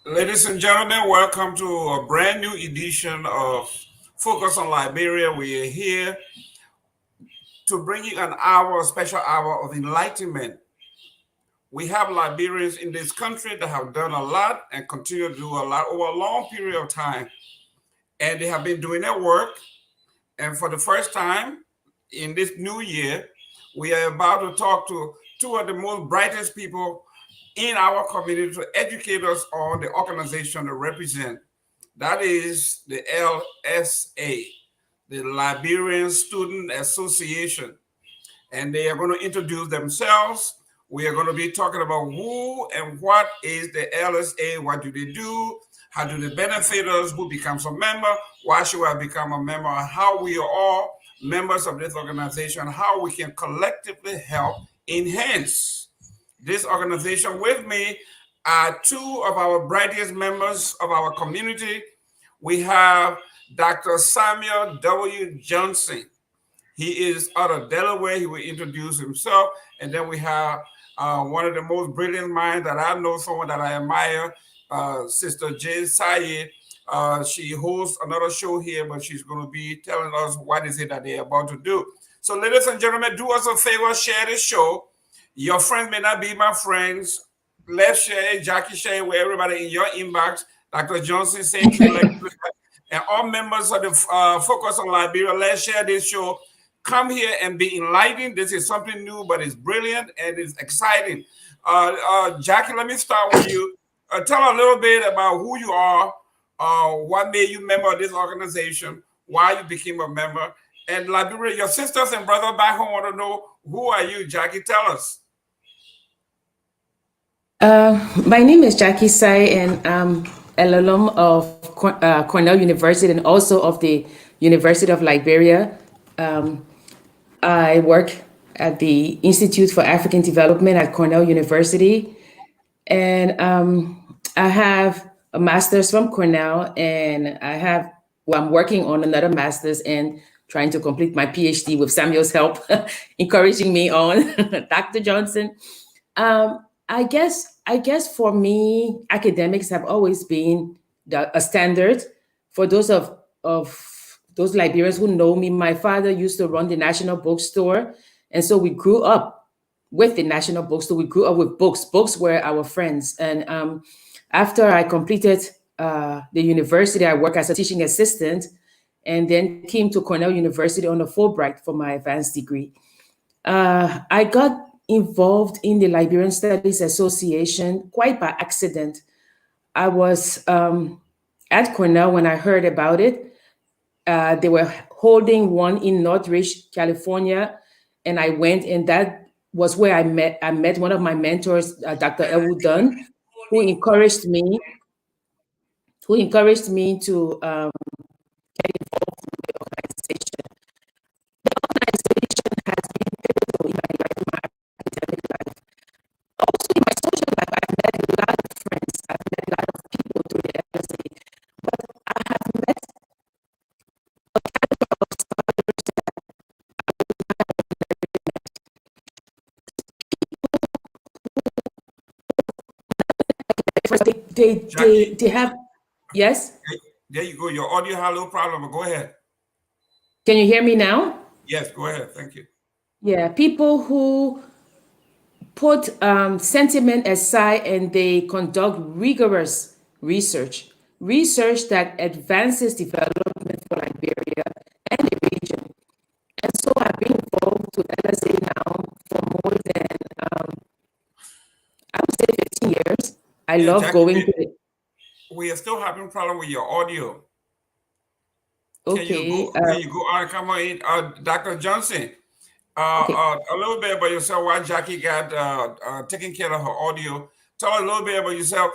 Ladies and gentlemen, welcome to a brand new edition of Focus on Liberia. We are here to bring you an hour, a special hour of enlightenment. We have Liberians in this country that have done a lot and continue to do a lot over a long period of time. And they have been doing their work. And for the first time in this new year, we are about to talk to two of the most brightest people in our community to educate us on the organization they represent. That is the LSA, the Liberian Student Association. And they are going to introduce themselves. We are going to be talking about who and what is the LSA, what do they do, how do they benefit us, who becomes a member, why should I become a member, and how we are all members of this organization, how we can collectively help enhance this organization. With me are two of our brightest members of our community. We have Dr. Samuel W. Johnson. He is out of Delaware. He will introduce himself. And then we have one of the most brilliant minds that I know, someone that I admire, Sister Jay Sayegh. She hosts another show here, but she's going to be telling us what is it that they're about to do. So ladies and gentlemen, do us a favor, share this show. Your friends may not be my friends. Let's share, Jackie share with everybody in your inbox. Dr. Johnson, same thing. And all members of the Focus on Liberia, let's share this show. Come here and be enlightened. This is something new, but it's brilliant and it's exciting. Jackie, let me start with you. Tell a little bit about who you are, what made you a member of this organization, why you became a member. And Liberia, your sisters and brothers back home want to know, who are you, Jackie? Tell us. My name is Jackie Sayegh, and I'm an alum of Cornell University and also of the University of Liberia. I work at the Institute for African Development at Cornell University. And I have a master's from Cornell, and I'm working on another master's and trying to complete my PhD with Samuel's help, encouraging me on. Dr. Johnson. I guess for me, academics have always been a standard. For those of those Liberians who know me, my father used to run the National Bookstore. And so we grew up with the National Bookstore. We grew up with books. Books were our friends. And after I completed the university, I worked as a teaching assistant. and then came to Cornell University on a Fulbright for my advanced degree. I got involved in the Liberian Studies Association quite by accident. I was at Cornell when I heard about it. They were holding one in Northridge, California, and I went, and that was where I met one of my mentors, Dr. Elwood Dunn, who encouraged me to get involved with the organization. The organization has been pivotal in my life, in my academic life. Also in my social life, I've met a lot of friends. I've met a lot of people through the LSA. But I have met a caliber of scholars that Jackie, they have. Yes. there you go. Your audio had a little problem, but go ahead. Can you hear me now? Yes, go ahead. Thank you. Yeah, people who put sentiment aside and they conduct rigorous research that advances development for Liberia and the region. And so I've been involved with LSA now for more than, I would say 15 years. I Yeah, love Jackie, going to it. we are still having problem with your audio. Okay, Can you go on? Come on in, Dr. Johnson. okay. A little bit about yourself. Why Jackie got taking care of her audio. Tell us a little bit about yourself.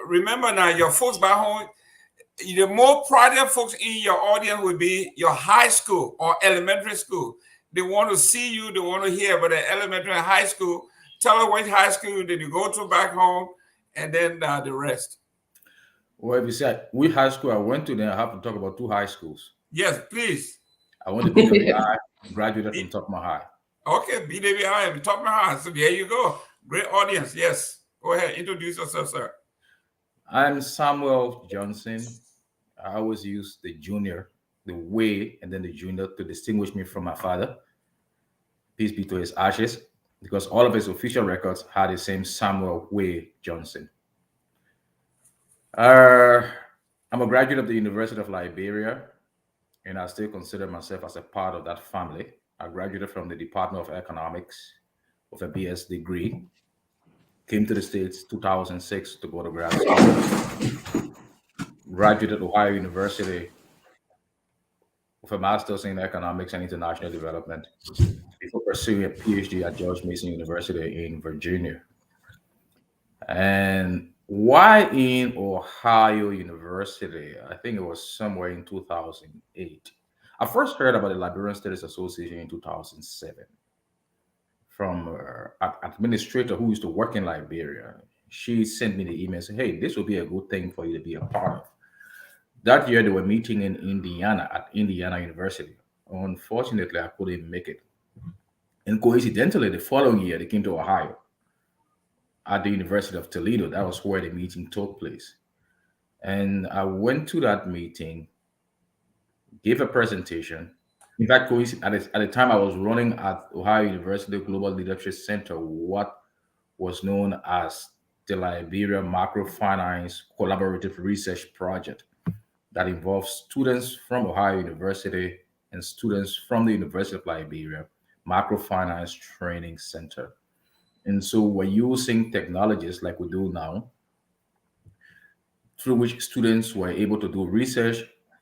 Remember now, your folks back home. The more prominent folks in your audience would be your high school or elementary school. They want to see you. They want to hear about the elementary and high school. Tell us which high school did you go to back home, and then the rest. Well, if you say which high school I went to, then I have to talk about two high schools. Yes, please. I went to BWI, graduated from Be- Tokma High. Okay, BWI, top of my heart. So there you go. Great audience. Yes. Go ahead. Introduce yourself, sir. I'm Samuel Johnson. I always use the junior, the way, and then the junior to distinguish me from my father. Peace be to his ashes, because all of his official records had the same Samuel Way Johnson. Uh, I'm a graduate of the University of Liberia, and I still consider myself as a part of that family. I graduated from the Department of Economics with a BS degree. Came to the States 2006 to go to grad school. Graduated Ohio University with a master's in economics and international development before pursuing a PhD at George Mason University in Virginia. And why in Ohio University? I think it was somewhere in 2008. I first heard about the Liberian Studies Association in 2007 from an administrator who used to work in Liberia. She sent me the email and said, "Hey, this would be a good thing for you to be a part of." That year, they were meeting in Indiana at Indiana University. Unfortunately, I couldn't make it. And coincidentally, the following year, they came to Ohio at the University of Toledo. That was where the meeting took place. And I went to that meeting, gave a presentation. In fact, at the time I was running at Ohio University Global Leadership Center, what was known as the Liberia Microfinance Collaborative Research Project that involves students from Ohio University and students from the University of Liberia Microfinance Training Center. And so we're using technologies like we do now, through which students were able to do research.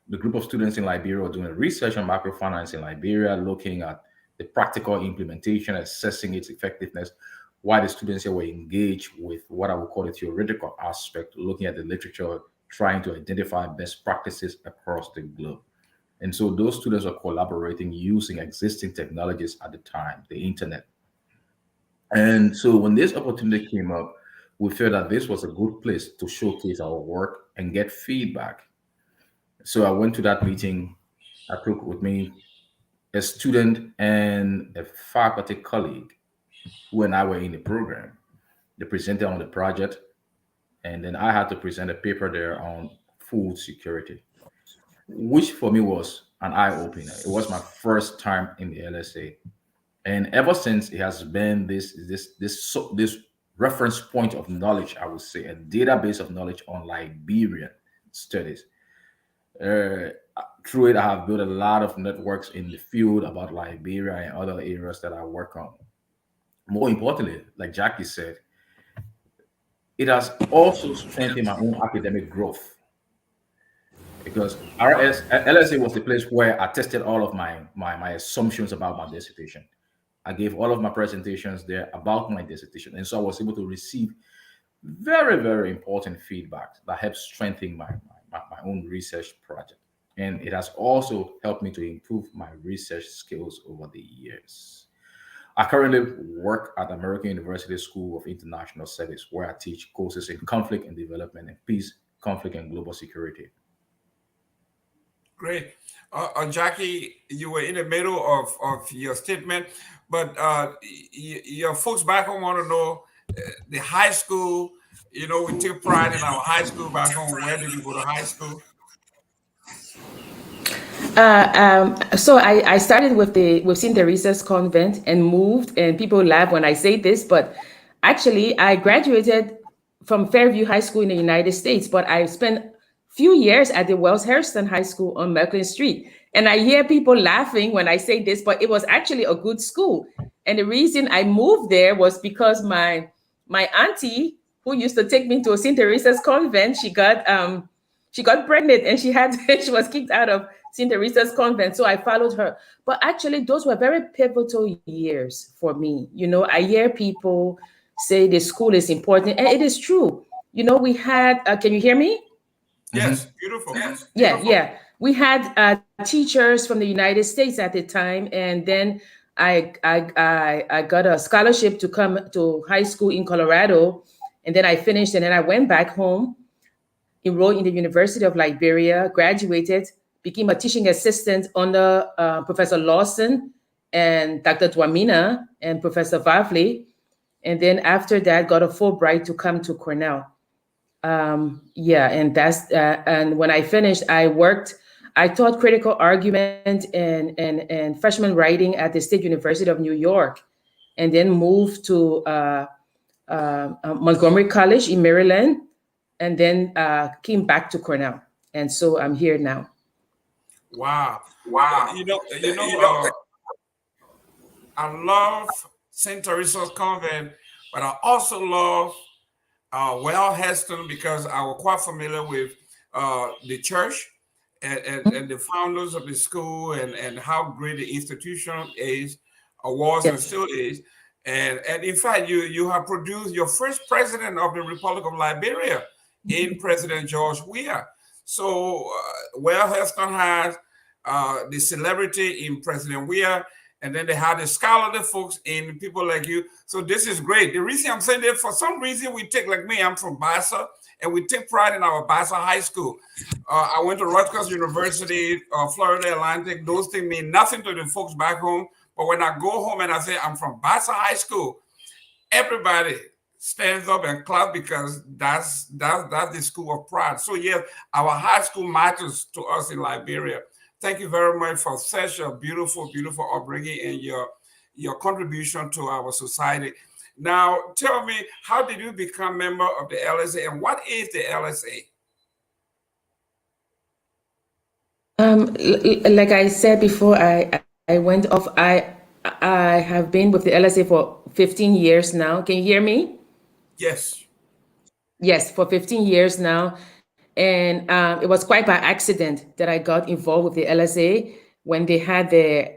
The group of students in Liberia were doing research on microfinance in Liberia, looking at the practical implementation, assessing its effectiveness, while the students here were engaged with what I would call the theoretical aspect, looking at the literature, trying to identify best practices across the globe. And so those students are collaborating using existing technologies at the time, the internet. And so when this opportunity came up, we felt that this was a good place to showcase our work and get feedback. So I went to that meeting. I took with me a student and a faculty colleague who and I were in the program. They presented on the project, and then I had to present a paper there on food security, which for me was an eye opener. It was my first time in the LSA, and ever since it has been this reference point of knowledge. I would say a database of knowledge on Liberian studies. Uh, Through it, I have built a lot of networks in the field about Liberia and other areas that I work on. More importantly, like Jackie said, it has also strengthened my own academic growth because LSA was the place where I tested all of my assumptions about my dissertation. I gave all of my presentations there about my dissertation. And so I was able to receive very, very important feedback that helps strengthen my own research project. And it has also helped me to improve my research skills over the years. I currently work at American University School of International Studies, where I teach courses in conflict and development and peace, conflict and global security. Great. Jackie, you were in the middle of your statement, but your folks back home want to know the high school. You know, we take pride in our high school back home. Where did you go to high school? So I started with St. Teresa's Convent and moved, and people laugh when I say this, but actually I graduated from Fairview High School in the United States, but I spent few years at the Wells Hairston High School on Merklin Street. And I hear people laughing when I say this, but it was actually a good school. And the reason I moved there was because my auntie, who used to take me to St. Teresa's Convent, she got pregnant and she was kicked out of St. Teresa's Convent. So I followed her. But actually, those were very pivotal years for me. You know, I hear people say the school is important, and it is true. You know, we had, can you hear me? Yes, beautiful. Yes, Yeah, beautiful. yeah. We had teachers from the United States at the time, and then I got a scholarship to come to high school in Colorado, and then I finished, and then I went back home, enrolled in the University of Liberia, graduated, became a teaching assistant under Professor Lawson and Dr. Dwamina and Professor Vavli, and then after that, got a Fulbright to come to Cornell. Yeah, and when I finished, I taught critical argument and freshman writing at the State University of New York, and then moved to Montgomery College in Maryland, and then came back to Cornell, and so I'm here now. Wow. I love St. Teresa's Convent, but I also love Well Heston because I was quite familiar with the church and the founders of the school and how great the institution is, was and Yes. still is. And in fact, you have produced your first president of the Republic of Liberia in President George Weah. So, Well Heston has the celebrity in President Weah, and then they have the scholarly folks in people like you. So this is great. The reason I'm saying that, for some reason, we take, like me, I'm from Bassa, and we take pride in our Bassa High School. I went to Rutgers University, Florida Atlantic. Those things mean nothing to the folks back home. But when I go home and I say I'm from Bassa High School, everybody stands up and clap because that's the school of pride. So yes, our high school matters to us in Liberia. Thank you very much for such a beautiful, beautiful upbringing and your contribution to our society. Now, tell me, how did you become member of the LSA, and what is the LSA? Like I said before, I went off. I have been with the LSA for 15 years now. Can you hear me? Yes. Yes, for 15 years now. And it was quite by accident that I got involved with the LSA when they had their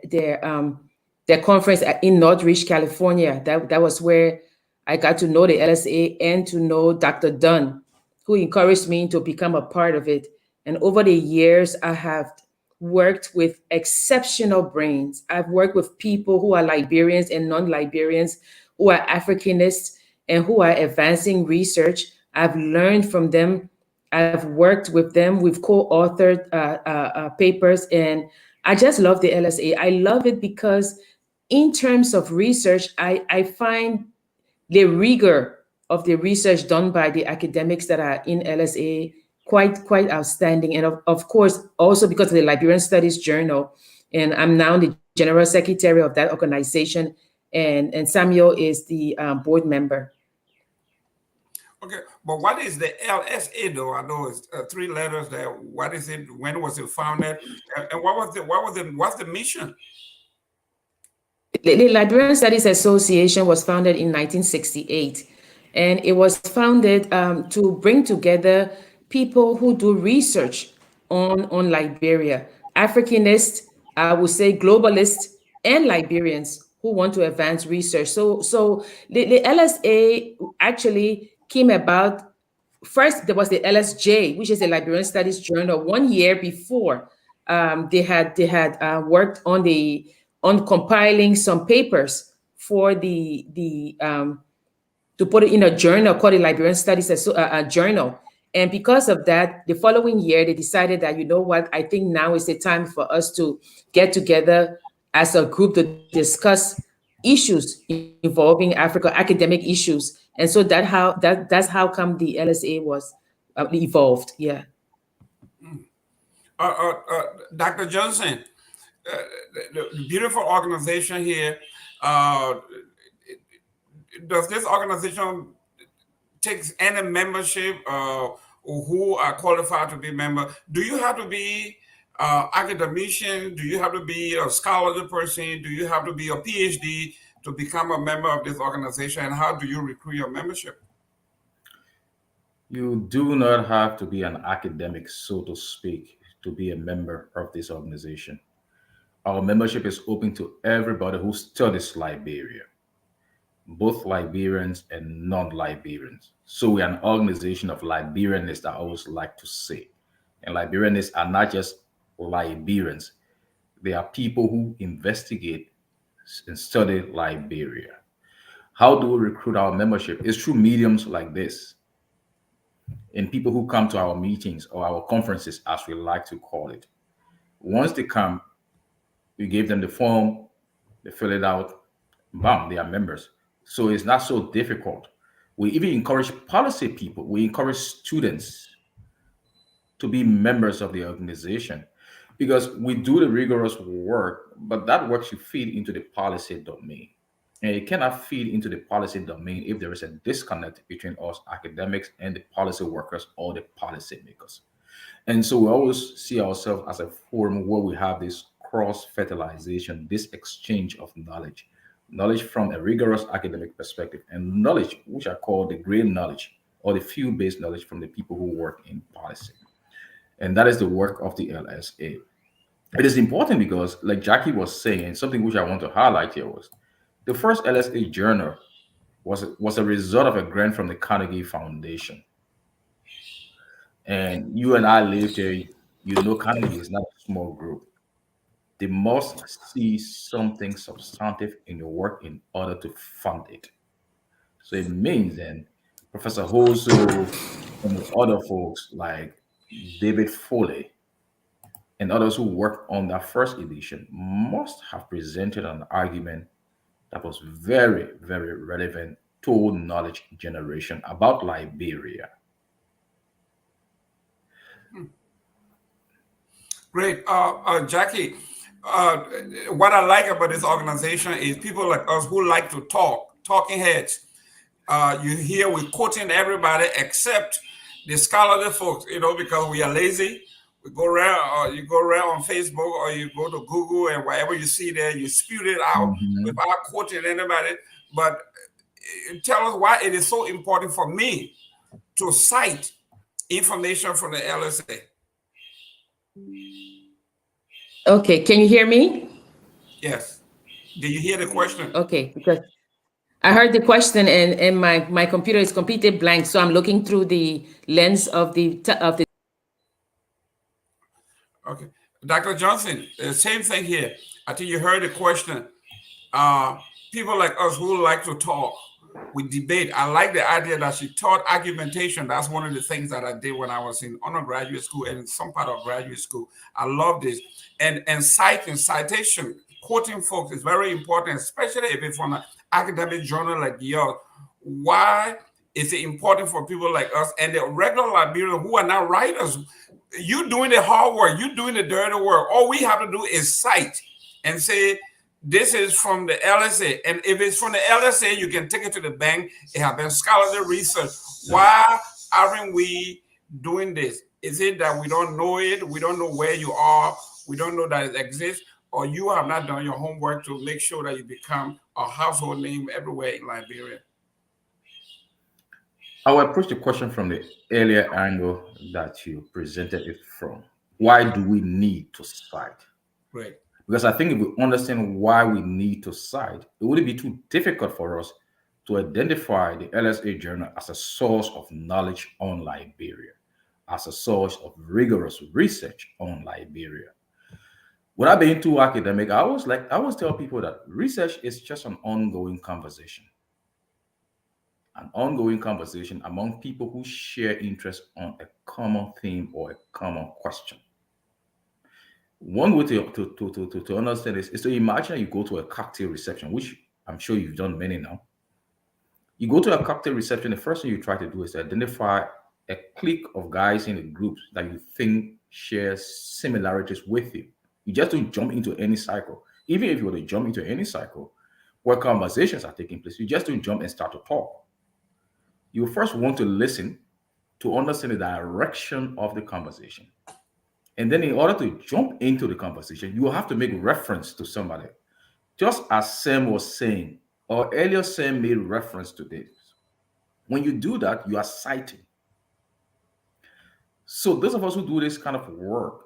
conference in Northridge, California. That was where I got to know the LSA and to know Dr. Dunn, who encouraged me to become a part of it. And over the years, I have worked with exceptional brains. I've worked with people who are Liberians and non-Liberians, who are Africanists, and who are advancing research. I've learned from them. I've worked with them. We've co-authored papers, and I just love the LSA. I love it because, in terms of research, I find the rigor of the research done by the academics that are in LSA quite outstanding. And of course, also because of the Liberian Studies Journal, and I'm now the general secretary of that organization, and Samuel is the board member. Okay, but what is the LSA though? I know it's three letters there. What is it? When was it founded? And what's the mission? The Liberian Studies Association was founded in 1968, and it was founded to bring together people who do research on Liberia, Africanists, I would say globalists, and Liberians who want to advance research. So the LSA actually came about. First, there was the LSJ, which is the Liberian Studies Journal. 1 year before, they had worked on compiling some papers for the to put it in a journal called the Liberian Studies Journal. And because of that, the following year, they decided that, you know what, I think now is the time for us to get together as a group to discuss issues involving Africa, academic issues. And so that's how come the LSA was evolved. Yeah. Dr. Johnson, the beautiful organization here. Uh, does this organization takes any membership who are qualified to be member? Do you have to be academician? Do you have to be a scholarly person? Do you have to be a PhD to become a member of this organization? And how do you recruit your membership? You do not have to be an academic, so to speak, to be a member of this organization. Our membership is open to everybody who studies Liberia, both Liberians and non-Liberians. So we are an organization of Liberianists, I always like to say. And Liberianists are not just Liberians. They are people who investigate and study Liberia. How do we recruit our membership? It's through mediums like this and people who come to our meetings or our conferences, as we like to call it. Once they come, we give them the form, they fill it out, bam, they are members. So it's not so difficult. We even encourage policy people, we encourage students to be members of the organization because we do the rigorous work, but that work should feed into the policy domain. And it cannot feed into the policy domain if there is a disconnect between us academics and the policy workers or the policy makers. And so we always see ourselves as a forum where we have this cross fertilization, this exchange of knowledge, knowledge from a rigorous academic perspective, and knowledge which are called the gray knowledge or the field based knowledge from the people who work in policy. And that is the work of the LSA. It is important because, like Jackie was saying, something which I want to highlight here was the first LSA journal was a result of a grant from the Carnegie Foundation. And you and I live there, you know, Carnegie is not a small group. They must see something substantive in your work in order to fund it. So it means then Professor Hoso and other folks like David Foley and others who worked on that first edition must have presented an argument that was very, very relevant to knowledge generation about Liberia. Great. Jackie, uh, what I like about this organization is people like us who like to talk, talking heads. You hear we're quoting everybody except the scholarly folks, because we are lazy. We go around, or you go around on Facebook or you go to Google and whatever you see there, you spew it out Mhm. without quoting anybody. But tell us why it is so important for me to cite information from the LSA. Okay. Can you hear me? Yes. Did you hear the question? Okay. Because I heard the question and my computer is completely blank. So I'm looking through the lens of the. Okay. Dr. Johnson, same thing here. I think you heard the question. Uh, People like us who like to talk, we debate. I like the idea that she taught argumentation. That's one of the things that I did when I was in undergraduate school and in some part of graduate school. I love this. And citation, quoting folks is very important, especially if it's from an academic journal like yours. Why is it important for people like us and the regular Liberians who are not writers? You doing the hard work, you doing the dirty work. All we have to do is cite and say This is from the LSA. And if it's from the LSA, you can take it to the bank. It has been scholarly research. Why aren't we doing this? Is it that we don't know it? We don't know where you are. We don't know that it exists. Or you have not done your homework to make sure that you become a household name everywhere in Liberia? I will approach the question from the earlier angle that you presented it from. Why do we need to cite? Right. Because I think if we understand why we need to cite, it wouldn't be too difficult for us to identify the LSA journal as a source of knowledge on Liberia, as a source of rigorous research on Liberia. Without being too academic, I always tell people that research is just an ongoing conversation among people who share interest on a common theme or a common question. One way to understand this is to imagine you go to a cocktail reception, which I'm sure you've done many now. You go to a cocktail reception, the first thing you try to do is identify a clique of guys in a group that you think share similarities with you. You just don't jump into any cycle. Even if you were to jump into any cycle where conversations are taking place, you just don't jump and start to talk. You first want to listen to understand the direction of the conversation. And then, in order to jump into the conversation, you will have to make reference to somebody. Just as Sam was saying, or earlier Sam made reference to this. When you do that, you are citing. So, those of us who do this kind of work,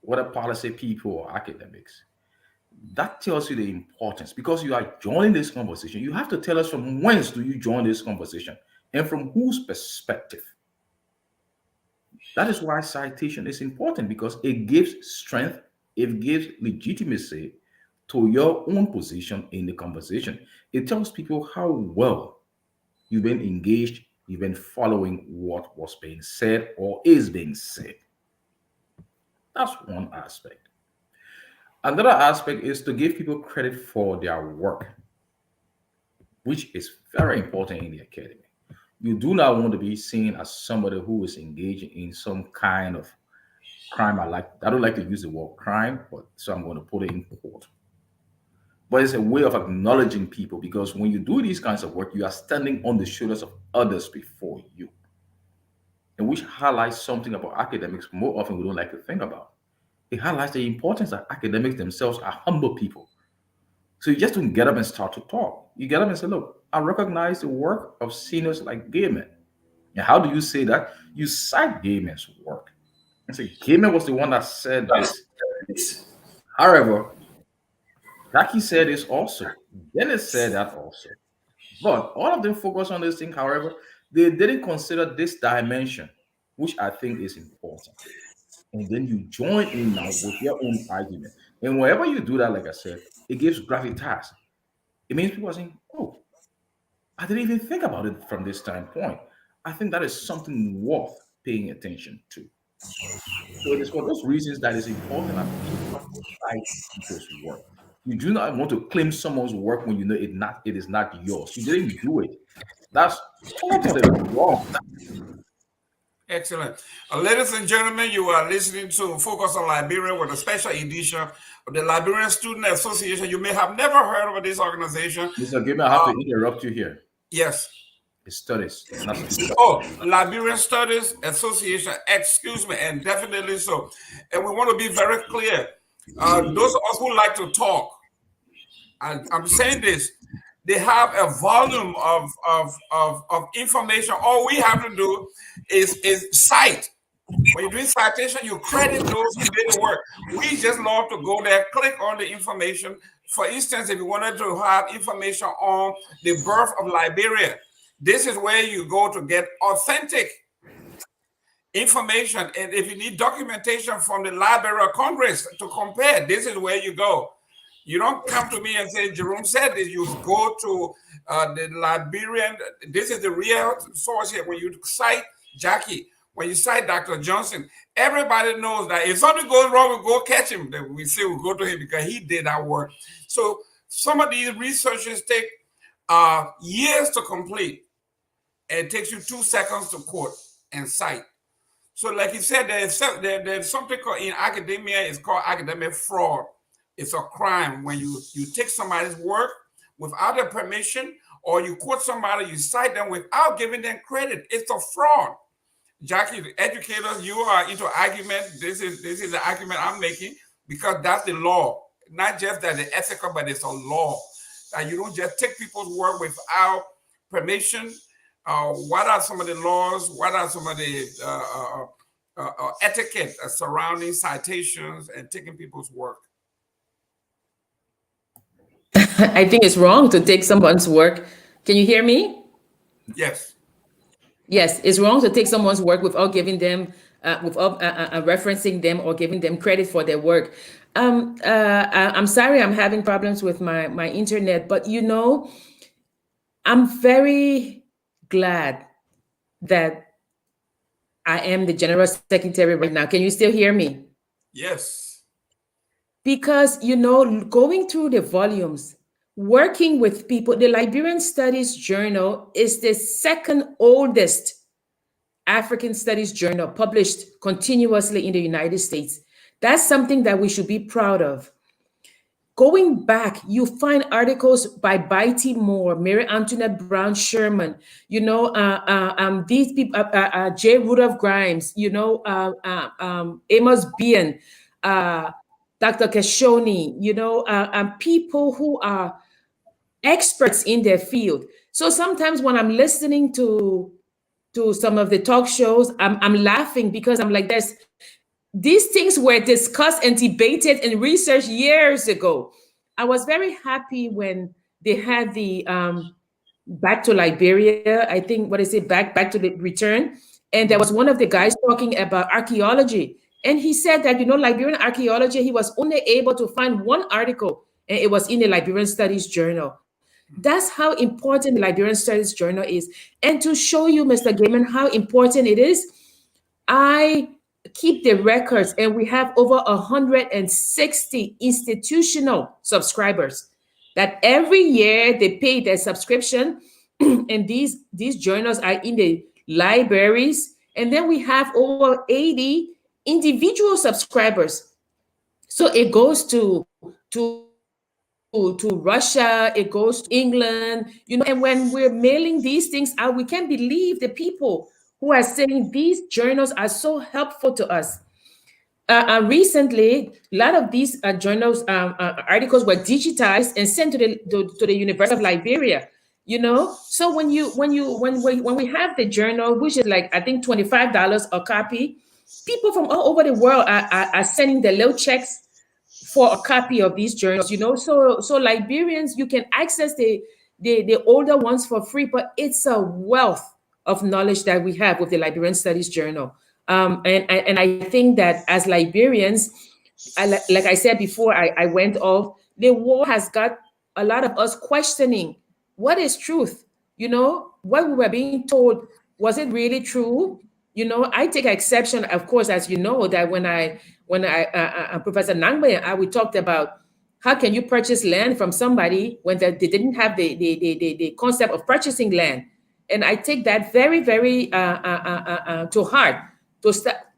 whether policy people or academics, that tells you the importance because you are joining this conversation. You have to tell us from whence do you join this conversation and from whose perspective. That is why citation is important because it gives strength, it gives legitimacy to your own position in the conversation. It tells people how well you've been engaged, you've been following what was being said or is being said. That's one aspect. Another aspect is to give people credit for their work, which is very important in the academy. You do not want to be seen as somebody who is engaging in some kind of crime. I don't like to use the word crime, but so I'm going to put it in quote. But it's a way of acknowledging people because when you do these kinds of work, you are standing on the shoulders of others before you. And which highlights something about academics more often we don't like to think about. It highlights the importance that academics themselves are humble people. So you just don't get up and start to talk. You get up and say, look, I recognize the work of seniors like Gaiman. And how do you say that? You cite Gaiman's work. And say, Gaiman was the one that said this. However, Jackie said this also. Dennis said that also. But all of them focus on this thing, however, they didn't consider this dimension, which I think is important. And then you join in now with your own argument. And whenever you do that, like I said, it gives gravitas. It means people are saying, oh, I didn't even think about it from this standpoint. I think that is something worth paying attention to. So it is for those reasons that it's important that people cite people's work. You do not want to claim someone's work when you know it is not yours. You didn't do it. That's totally wrong. Excellent. Ladies and gentlemen, you are listening to Focus on Liberia with a special edition of the Liberian Student Association. You may have never heard of this organization. Mr. Gamer, I have to interrupt you here. Yes. It's studies. It's not students. Oh, Liberian Studies Association, excuse me, and definitely so. And we want to be very clear. Those of us who like to talk, I'm saying this, they have a volume of information. All we have to do is cite. When you're doing citation, you credit those who did the work. We just love to go there, click on the information. For instance, if you wanted to have information on the birth of Liberia, this is where you go to get authentic information. And if you need documentation from the Library of Congress to compare, this is where you go. You don't come to me and say, Jerome said this. You go to the Liberian. This is the real source here. When you cite Jackie, when you cite Dr. Johnson, everybody knows that if something goes wrong, we go catch him. Then we say we go to him because he did that work. So some of these researches take years to complete. And it takes you 2 seconds to quote and cite. So like you said, there's something called in academia, it's called academic fraud. It's a crime when you take somebody's work without their permission, or you quote somebody, you cite them without giving them credit. It's a fraud. Jackie, the educators, you are into argument. This is the argument I'm making, because that's the law. Not just that the ethical, but it's a law that you don't just take people's work without permission. What are some of the laws? What are some of the etiquette surrounding citations and taking people's work? I think it's wrong to take someone's work. Can you hear me? Yes. Yes, it's wrong to take someone's work without giving them, without referencing them or giving them credit for their work. I'm sorry, I'm having problems with my internet, but I'm very glad that I am the general secretary right now. Can you still hear me? Yes. Because, going through the volumes, working with people, the Liberian Studies Journal is the second oldest African Studies journal published continuously in the United States. That's something that we should be proud of. Going back, you find articles by Bitey Moore, Mary Antoinette Brown Sherman, these people, J. Rudolph Grimes, Amos Bean, Dr. Kashoni, people who are experts in their field. So sometimes when I'm listening to some of the talk shows, I'm laughing because I'm like, these things were discussed and debated and researched years ago. I was very happy when they had the Back to Liberia, I think, what is it, back to the return. And there was one of the guys talking about archaeology. And he said that, Liberian archaeology, he was only able to find one article, and it was in the Liberian Studies Journal. That's how important the Liberian Studies Journal is. And to show you, Mr. Gaiman, how important it is, I keep the records, and we have over 160 institutional subscribers that every year they pay their subscription. And these journals are in the libraries. And then we have over 80 individual subscribers. So it goes to Russia, it goes to England, and when we're mailing these things out, we can't believe the people who are saying these journals are so helpful to us. Recently, a lot of these journals articles were digitized and sent to the University of Liberia. So when we have the journal, which is like, I think, $25 a copy, people from all over the world are sending their little checks for a copy of these journals. So Liberians, you can access the older ones for free, but it's a wealth of knowledge that we have with the Liberian Studies Journal. And I think that as Liberians, like I said before, I went off, the war has got a lot of us questioning what is truth. What we were being told, was it really true? I take exception, of course, as you know, that when Professor Nangbe and I, we talked about how can you purchase land from somebody when they didn't have the concept of purchasing land. And I take that very, very to heart.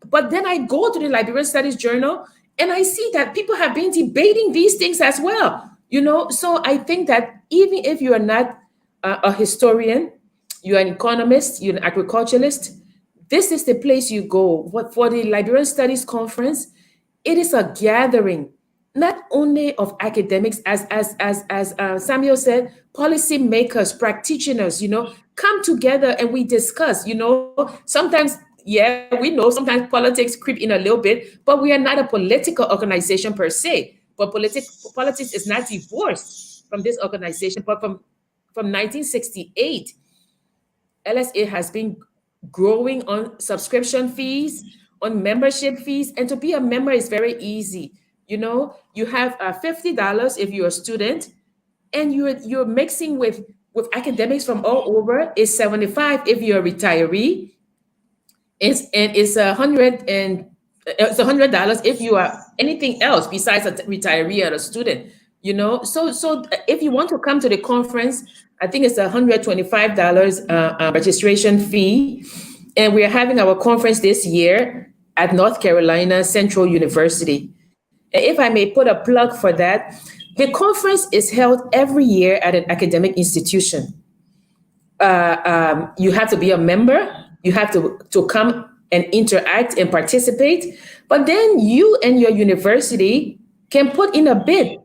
But then I go to the Liberian Studies Journal and I see that people have been debating these things as well. So I think that even if you are not a historian, you're an economist, you're an agriculturalist, this is the place you go. For the Liberian Studies Conference, it is a gathering, not only of academics, as Samuel said, policy makers, practitioners, come together and we discuss. Sometimes, yeah, we know sometimes politics creep in a little bit, but we are not a political organization per se. But politics is not divorced from this organization. But from 1968, LSA has been growing on subscription fees, on membership fees, and to be a member is very easy. You have $50 if you're a student, and you're mixing with academics from all over. It's $75 if you're a retiree. It's $100 if you are anything else besides a retiree or a student. So if you want to come to the conference, I think it's $125 registration fee. And we are having our conference this year at North Carolina Central University. If I may put a plug for that, the conference is held every year at an academic institution. You have to be a member. You have to come and interact and participate. But then you and your university can put in a bid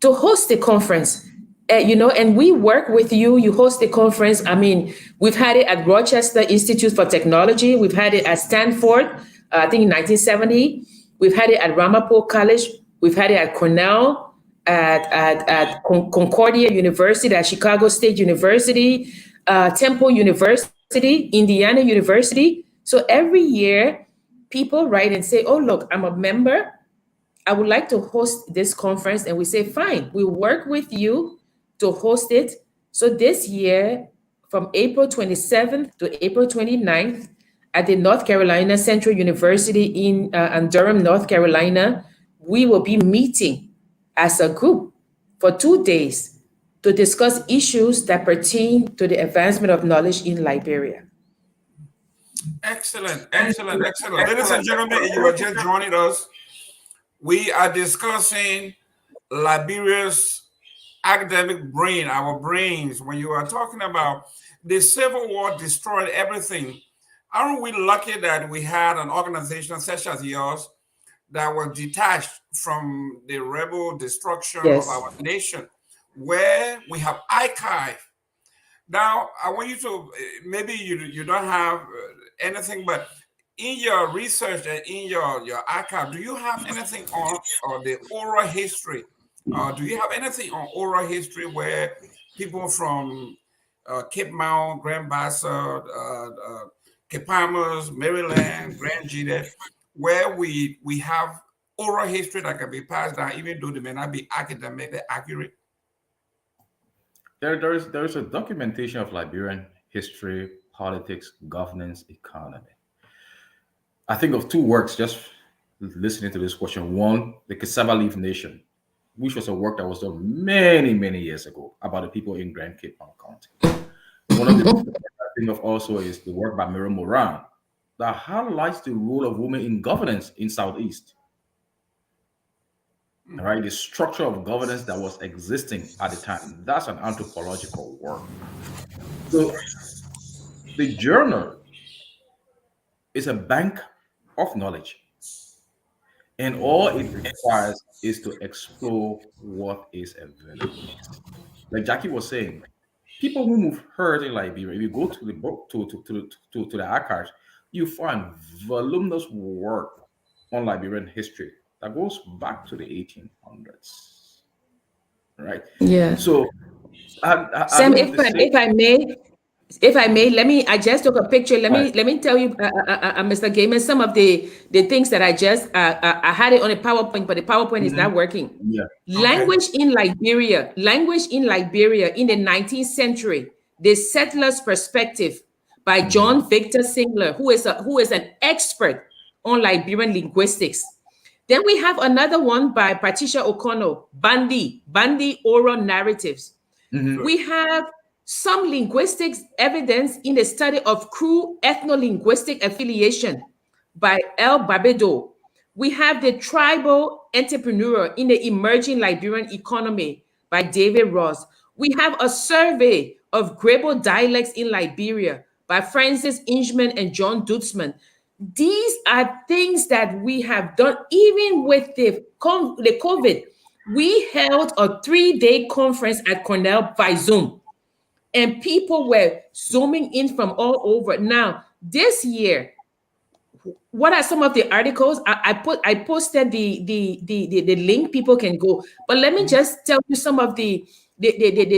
to host the conference. And we work with you. You host the conference. I mean, we've had it at Rochester Institute for Technology. We've had it at Stanford, I think in 1970. We've had it at Ramapo College. We've had it at Cornell, at Concordia University, at Chicago State University, Temple University, Indiana University. So every year, people write and say, "Oh, look, I'm a member. I would like to host this conference." And we say, fine, we'll work with you to host it. So this year, from April 27th to April 29th, at the North Carolina Central University in Durham, North Carolina, we will be meeting as a group for 2 days to discuss issues that pertain to the advancement of knowledge in Liberia. Excellent, excellent, excellent. Ladies and gentlemen, if you are just joining us, we are discussing Liberia's academic brain, our brains. When you are talking about the Civil War destroyed everything, aren't we lucky that we had an organization such as yours that was detached from the rebel destruction of Yes. our nation, where we have archived? Now, I want you to, maybe you don't have anything, but in your research and in your archive, do you have anything on the oral history? Do you have anything on oral history where people from Cape Mount, Grand Bassa, Cape Palmas, Maryland, Grand Gita, where we have oral history that can be passed down, even though they may not be academically accurate? There's a documentation of Liberian history, politics, governance, economy. I think of two works just listening to this question. One, the Cassava Leaf Nation, which was a work that was done many, many years ago about the people in Grand Cape Palm County. One of the things I think of also is the work by Miriam Moran that highlights the role of women in governance in Southeast. All right, the structure of governance that was existing at the time. That's an anthropological work. So the journal is a bank of knowledge, and all it requires is to explore what is available. Like Jackie was saying, people who move heard in Liberia, if you go to the book to the archives, you find voluminous work on Liberian history that goes back to the 1800s, right? Yeah. So I Sam, don't have to say. if I may, let me. I just took a picture. Let Right. me let me tell you, Mr. Gaiman, some of the things that I just I had it on a PowerPoint, but the PowerPoint is not Mhm. working. Yeah. Okay. Language in Liberia in the 19th century, the settler's perspective by Mhm. John Victor Singler, who is an expert on Liberian linguistics. Then we have another one by Patricia O'Connell, Bandi Oral Narratives. Mhm. Good. We have some linguistics evidence in the study of crew ethno-linguistic affiliation by El Babedo. We have the tribal entrepreneur in the emerging Liberian economy by David Ross. We have a survey of Grebo dialects in Liberia by Francis Inchman and John Dutzman. These are things that we have done even with the COVID. We held a 3-day conference at Cornell by Zoom, and people were zooming in from all over. Now, this year, what are some of the articles? I posted the link, people can go. But let me just tell you some of the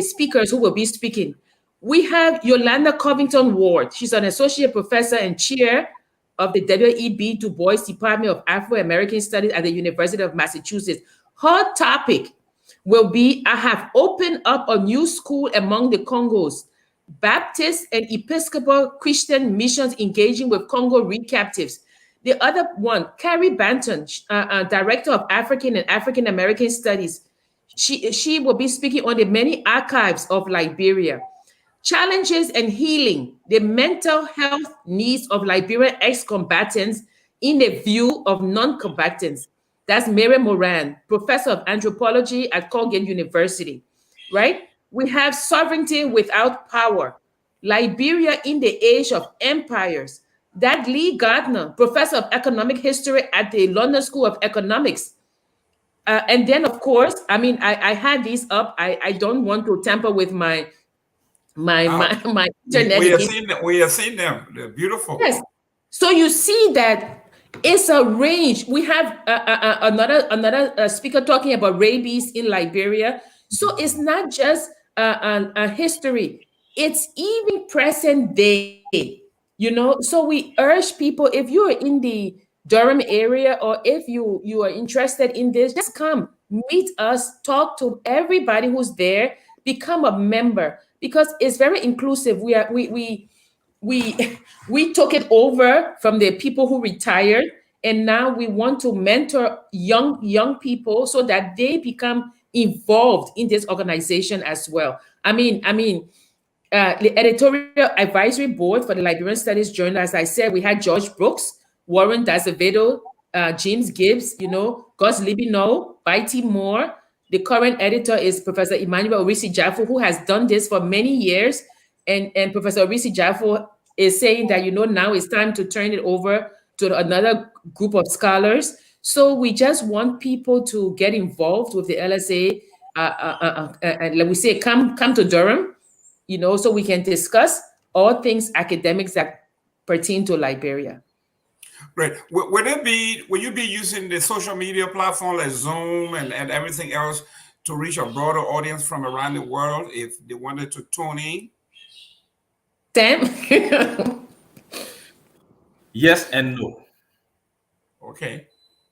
speakers who will be speaking. We have Yolanda Covington Ward. She's an associate professor and chair of the W.E.B. Du Bois Department of Afro-American Studies at the University of Massachusetts. Her topic will be, I have opened up a new school among the Congos, Baptist and Episcopal Christian missions engaging with Congo recaptives. The other one, Carrie Banton, Director of African and African American Studies. She will be speaking on the many archives of Liberia. Challenges and healing, the mental health needs of Liberian ex-combatants in the view of non-combatants. That's Mary Moran, professor of anthropology at Colgate University, right? We have sovereignty without power. Liberia in the age of empires. That Lee Gardner, professor of economic history at the London School of Economics. And then, of course, I mean, I had these up. I don't want to tamper with Uh, my we, internet we have again. seen them. We have seen them. They're beautiful. Yes. So you see that it's a range. We have another speaker talking about rabies in Liberia. So it's not just a history; it's even present day. So we urge people, if you are in the Durham area, or if you are interested in this, just come meet us, talk to everybody who's there, become a member, because it's very inclusive. We we took it over from the people who retired, and now we want to mentor young people so that they become involved in this organization as well. The editorial advisory board for the Liberian Studies Journal, as I said, we had George Brooks, Warren Dazevedo, James Gibbs, Gus Libino, Bitey Moore. The current editor is Professor Emmanuel Orisi Jaffo, who has done this for many years. And Professor Orisi Jaffo is saying that, now it's time to turn it over to another group of scholars. So we just want people to get involved with the LSA. And like we say, come to Durham, so we can discuss all things academics that pertain to Liberia. Great. Will you be using the social media platform like Zoom and everything else to reach a broader audience from around the world if they wanted to tune in? Sam? Yes and no. Okay.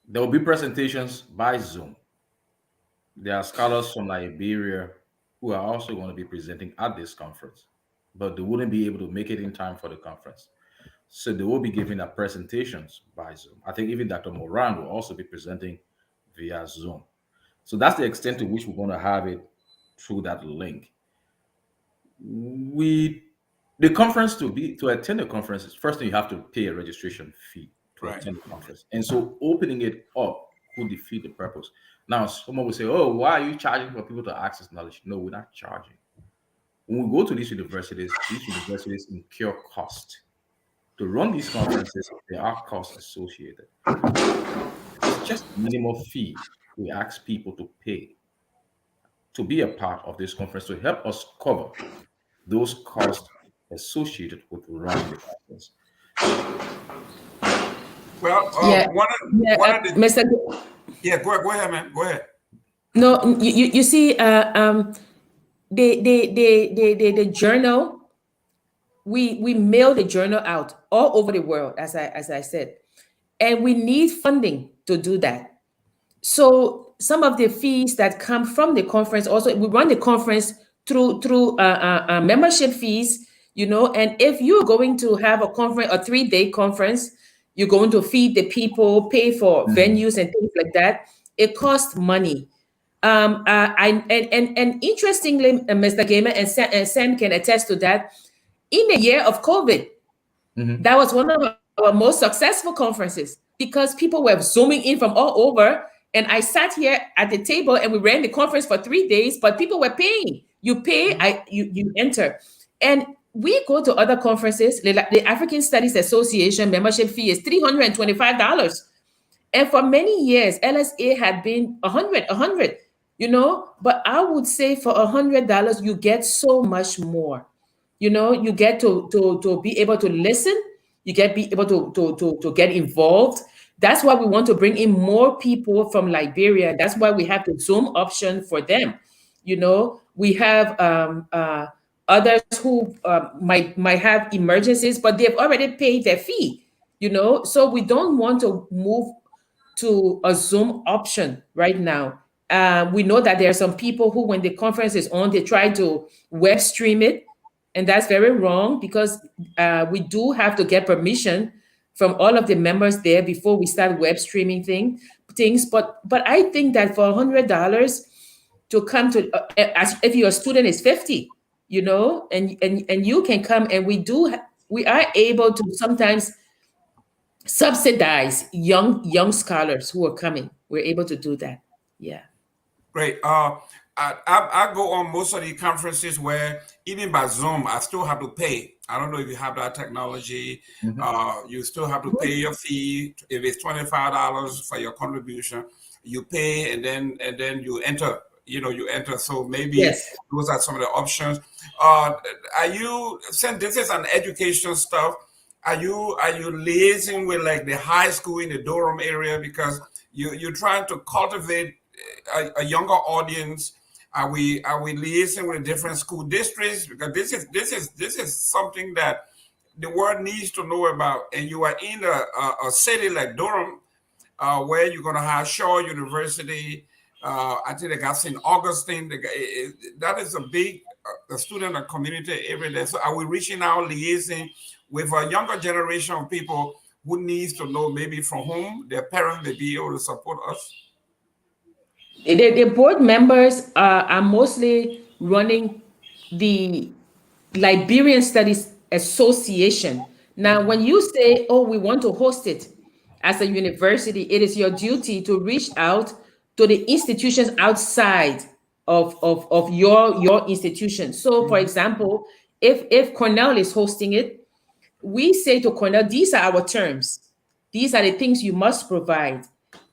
There will be presentations by Zoom. There are scholars from Liberia who are also going to be presenting at this conference, but they wouldn't be able to make it in time for the conference. So they will be giving their presentations by Zoom. I think even Dr. Moran will also be presenting via Zoom. So that's the extent to which we're going to have it through that link. The conference to attend the conference, first thing you have to pay a registration fee to Right. attend the conference. And so opening it up would defeat the purpose. Now someone will say, oh, why are you charging for people to access knowledge? No, we're not charging. When we go to these universities incur cost. To run these conferences, there are costs associated. It's just minimal fee we ask people to pay to be a part of this conference to help us cover those costs associated with running the conference. Well, Yeah, one of the Mr. go ahead, man. Go ahead. No, you see, the journal, we mail the journal out all over the world, as I said, and we need funding to do that. So some of the fees that come from the conference, also we run the conference through membership fees, and if you're going to have a conference, a 3-day conference, you're going to feed the people, pay for venues and things like that. It costs money. And interestingly, Mr. Gamer and Sam can attest to that. In the year of COVID, that was one of our most successful conferences because people were zooming in from all over. And I sat here at the table and we ran the conference for 3 days, but people were paying. You pay, you enter. And we go to other conferences. The African Studies Association membership fee is $325. And for many years, LSA had been 100, but I would say for $100, you get so much more. You get to be able to listen, you get be able to get involved. That's why we want to bring in more people from Liberia. That's why we have the Zoom option for them. We have others who might have emergencies, but they've already paid their fee. So we don't want to move to a Zoom option right now. We know that there are some people who, when the conference is on, they try to web stream it, and that's very wrong because we do have to get permission from all of the members there before we start web streaming things. But I think that for $100 to come to, if your student is 50, and you can come, and we are able to sometimes subsidize young scholars who are coming. we're able to do that. Yeah. Great. I go on most of the conferences where even by Zoom, I still have to pay. I don't know if you have that technology. Mhm. You still have to pay your fee. If it's $25 for your contribution, you pay, and then you enter. You enter. So maybe Yes. those are some of the options. Uh, are you, since this is an education stuff, are you liaising with like the high school in the Durham area, because you're trying to cultivate a younger audience? Are we liaising with different school districts, because this is something that the world needs to know about, and you are in a city like Durham, where you're going to have Shaw University. I think they got St. Augustine. That is a big student and community area there. So are we reaching out, liaising with a younger generation of people who needs to know, maybe from whom their parents may be able to support us? The board members are mostly running the Liberian Studies Association. Now, when you say, oh, we want to host it as a university, it is your duty to reach out to the institutions outside of your institution. So, for Mhm. example, if Cornell is hosting it, we say to Cornell, these are our terms. These are the things you must provide.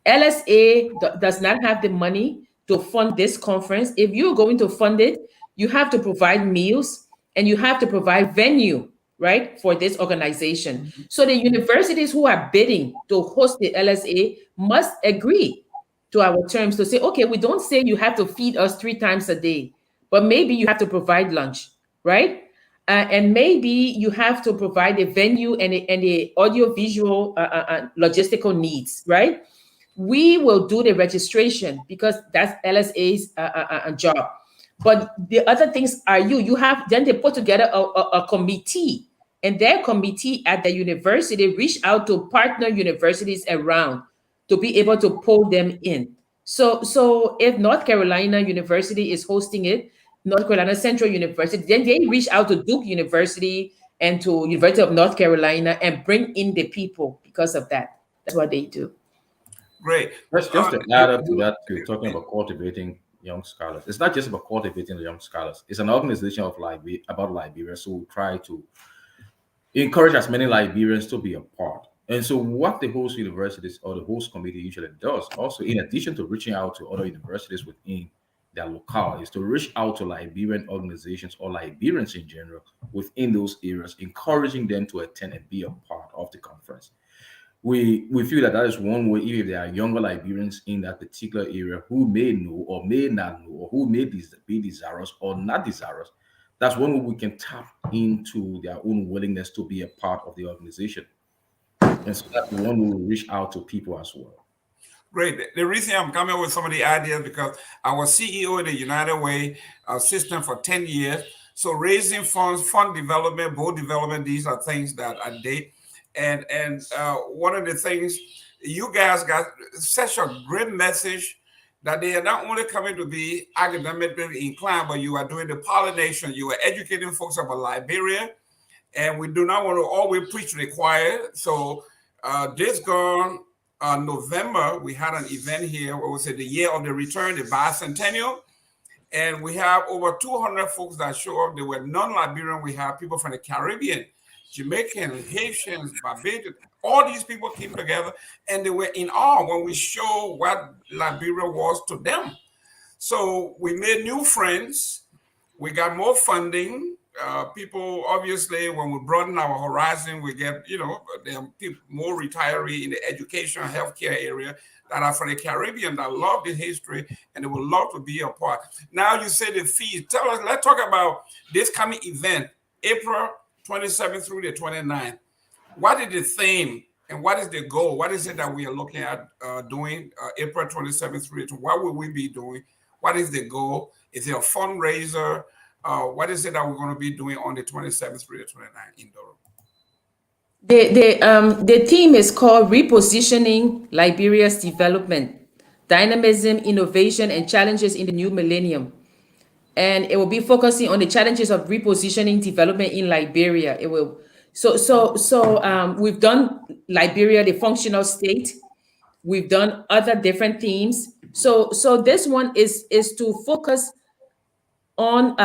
LSA does not have the money to fund this conference. If you're going to fund it, you have to provide meals and you have to provide venue, right, for this organization. So the universities who are bidding to host the LSA must agree to our terms to say, okay, we don't say you have to feed us 3 times a day, but maybe you have to provide lunch, right? And maybe you have to provide a venue and the audio visual logistical needs, right? We will do the registration because that's LSA's job. But the other things are you have, then they put together a committee, and their committee at the university reach out to partner universities around to be able to pull them in. So if North Carolina University is hosting it, North Carolina Central University, then they reach out to Duke University and to University of North Carolina and bring in the people because of that. That's what they do. Great. Just to add up to that, to talking about cultivating young scholars. It's not just about cultivating the young scholars. It's an organization of about Liberia. So we try to encourage as many Liberians to be a part. And so, what the host universities or the host committee usually does, also in addition to reaching out to other universities within their locale, is to reach out to Liberian organizations or Liberians in general within those areas, encouraging them to attend and be a part of the conference. We feel that that is one way, if there are younger Liberians in that particular area who may know or may not know, or who may be desirous or not desirous, that's one way we can tap into their own willingness to be a part of the organization. And so that's one way we reach out to people as well. Great. The reason I'm coming with some of the ideas, because I was CEO in the United Way system for 10 years. So raising funds, fund development, board development, these are things that I did. And one of the things, you guys got such a great message that they are not only coming to be academically inclined, but you are doing the pollination. You are educating folks about Liberia, and we do not want to always preach to the choir. So this gone November, we had an event here where we said the year of the return, the bicentennial, and we have over 200 folks that show up. They were non-Liberian. We have people from the Caribbean, Jamaican, Haitians, Barbadians. All these people came together, and they were in awe when we showed what Liberia was to them. So we made new friends. We got more funding. People, obviously, when we broaden our horizon, we get, there are people, more retiree in the education and healthcare area that are from the Caribbean that love the history and they would love to be a part. Now you say the fees. Tell us, let's talk about this coming event, April 27th through the 29th. What is the theme and what is the goal? What is it that we are looking at doing April 27th through the 29th? What will we be doing? What is the goal? Is it a fundraiser? What is it that we're going to be doing on the 27th through the 29th in Durham? The theme is called Repositioning Liberia's Development, Dynamism, Innovation, and Challenges in the New Millennium. And it will be focusing on the challenges of repositioning development in Liberia. It will we've done Liberia, the functional state, We've done other different themes. So this one is to focus on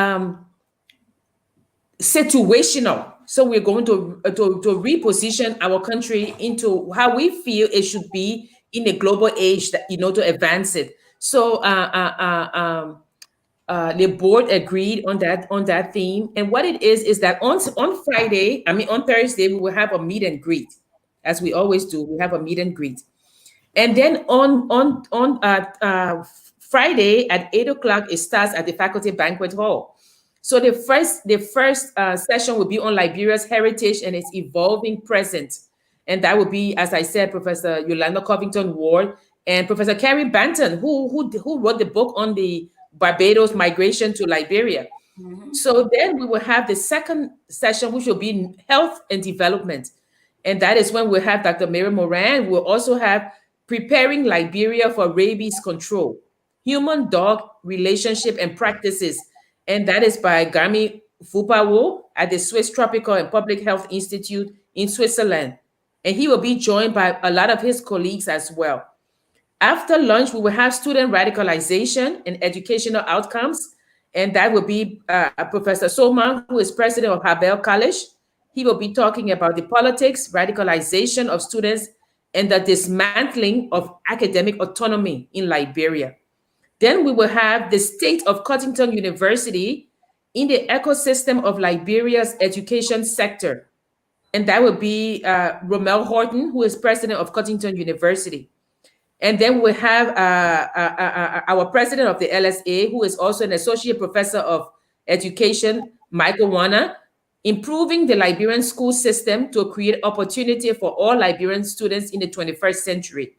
situational. So we're going to reposition our country into how we feel it should be in a global age, that to advance it. So the board agreed on that theme, and what it is that on Thursday, we will have a meet and greet, as we always do. We have a meet and greet, and then on Friday at 8 o'clock, it starts at the faculty banquet hall. So the first session will be on Liberia's heritage and its evolving present, and that will be, as I said, Professor Yolanda Covington Ward and Professor Carrie Banton, who wrote the book on the Barbados migration to Liberia. So then we will have the second session, which will be health and development. And that is when we'll have Dr. Mary Moran. We'll also have preparing Liberia for rabies control, human dog relationship and practices. And that is by Gami Fupawo at the Swiss Tropical and Public Health Institute in Switzerland. And he will be joined by a lot of his colleagues as well. After lunch, we will have student radicalization and educational outcomes. And that will be Professor Soma, who is president of Habel College. He will be talking about the politics, radicalization of students, and the dismantling of academic autonomy in Liberia. Then we will have the state of Cottington University in the ecosystem of Liberia's education sector. And that will be Romel Horton, who is president of Cottington University. And then we have our president of the LSA, who is also an associate professor of education, Michael Wana, improving the Liberian school system to create opportunity for all Liberian students in the 21st century.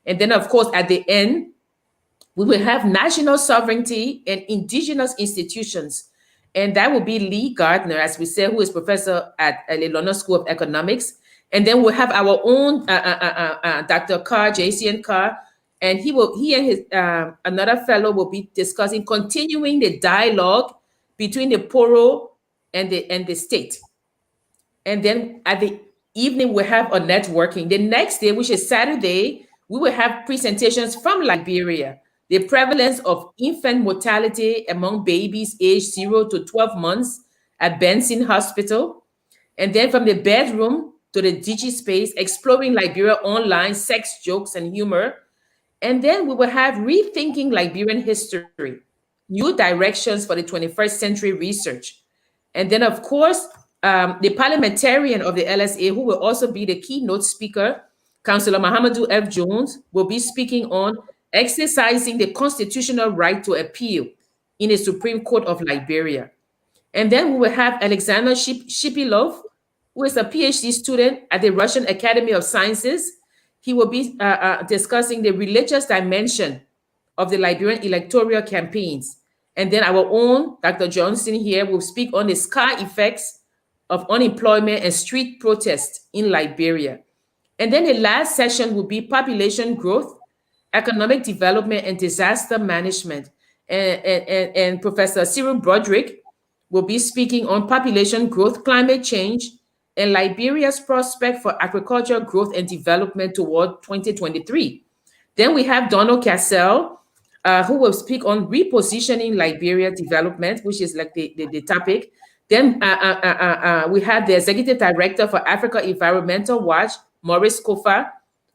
And then, of course, at the end, we will have national sovereignty and indigenous institutions. And that will be Lee Gardner, as we said, who is professor at the London School of Economics. And then we'll have our own Dr. Carr, JCN Carr, and he and his another fellow will be discussing continuing the dialogue between the Poro and the state. And then at the evening, we'll have a networking. The next day, which is Saturday, we will have presentations from Liberia, the prevalence of infant mortality among babies aged 0 to 12 months at Benson Hospital. And then from the bedroom to the DigiSpace, exploring Liberia online, sex jokes and humor. And then we will have rethinking Liberian history, new directions for the 21st century research. And then, of course, the parliamentarian of the LSA, who will also be the keynote speaker, Councillor Mahamadou F. Jones, will be speaking on exercising the constitutional right to appeal in the Supreme Court of Liberia. And then we will have Alexander Shipilov, who is a PhD student at the Russian Academy of Sciences. He will be discussing the religious dimension of the Liberian electoral campaigns. And then our own Dr. Johnson here will speak on the scar effects of unemployment and street protests in Liberia. And then the last session will be population growth, economic development, and disaster management. And Professor Cyril Broderick will be speaking on population growth, climate change, and Liberia's prospect for agricultural growth and development toward 2023. Then we have Donald Cassell, who will speak on repositioning Liberia development, which is like the topic. Then we have the Executive Director for Africa Environmental Watch, Maurice Kofa,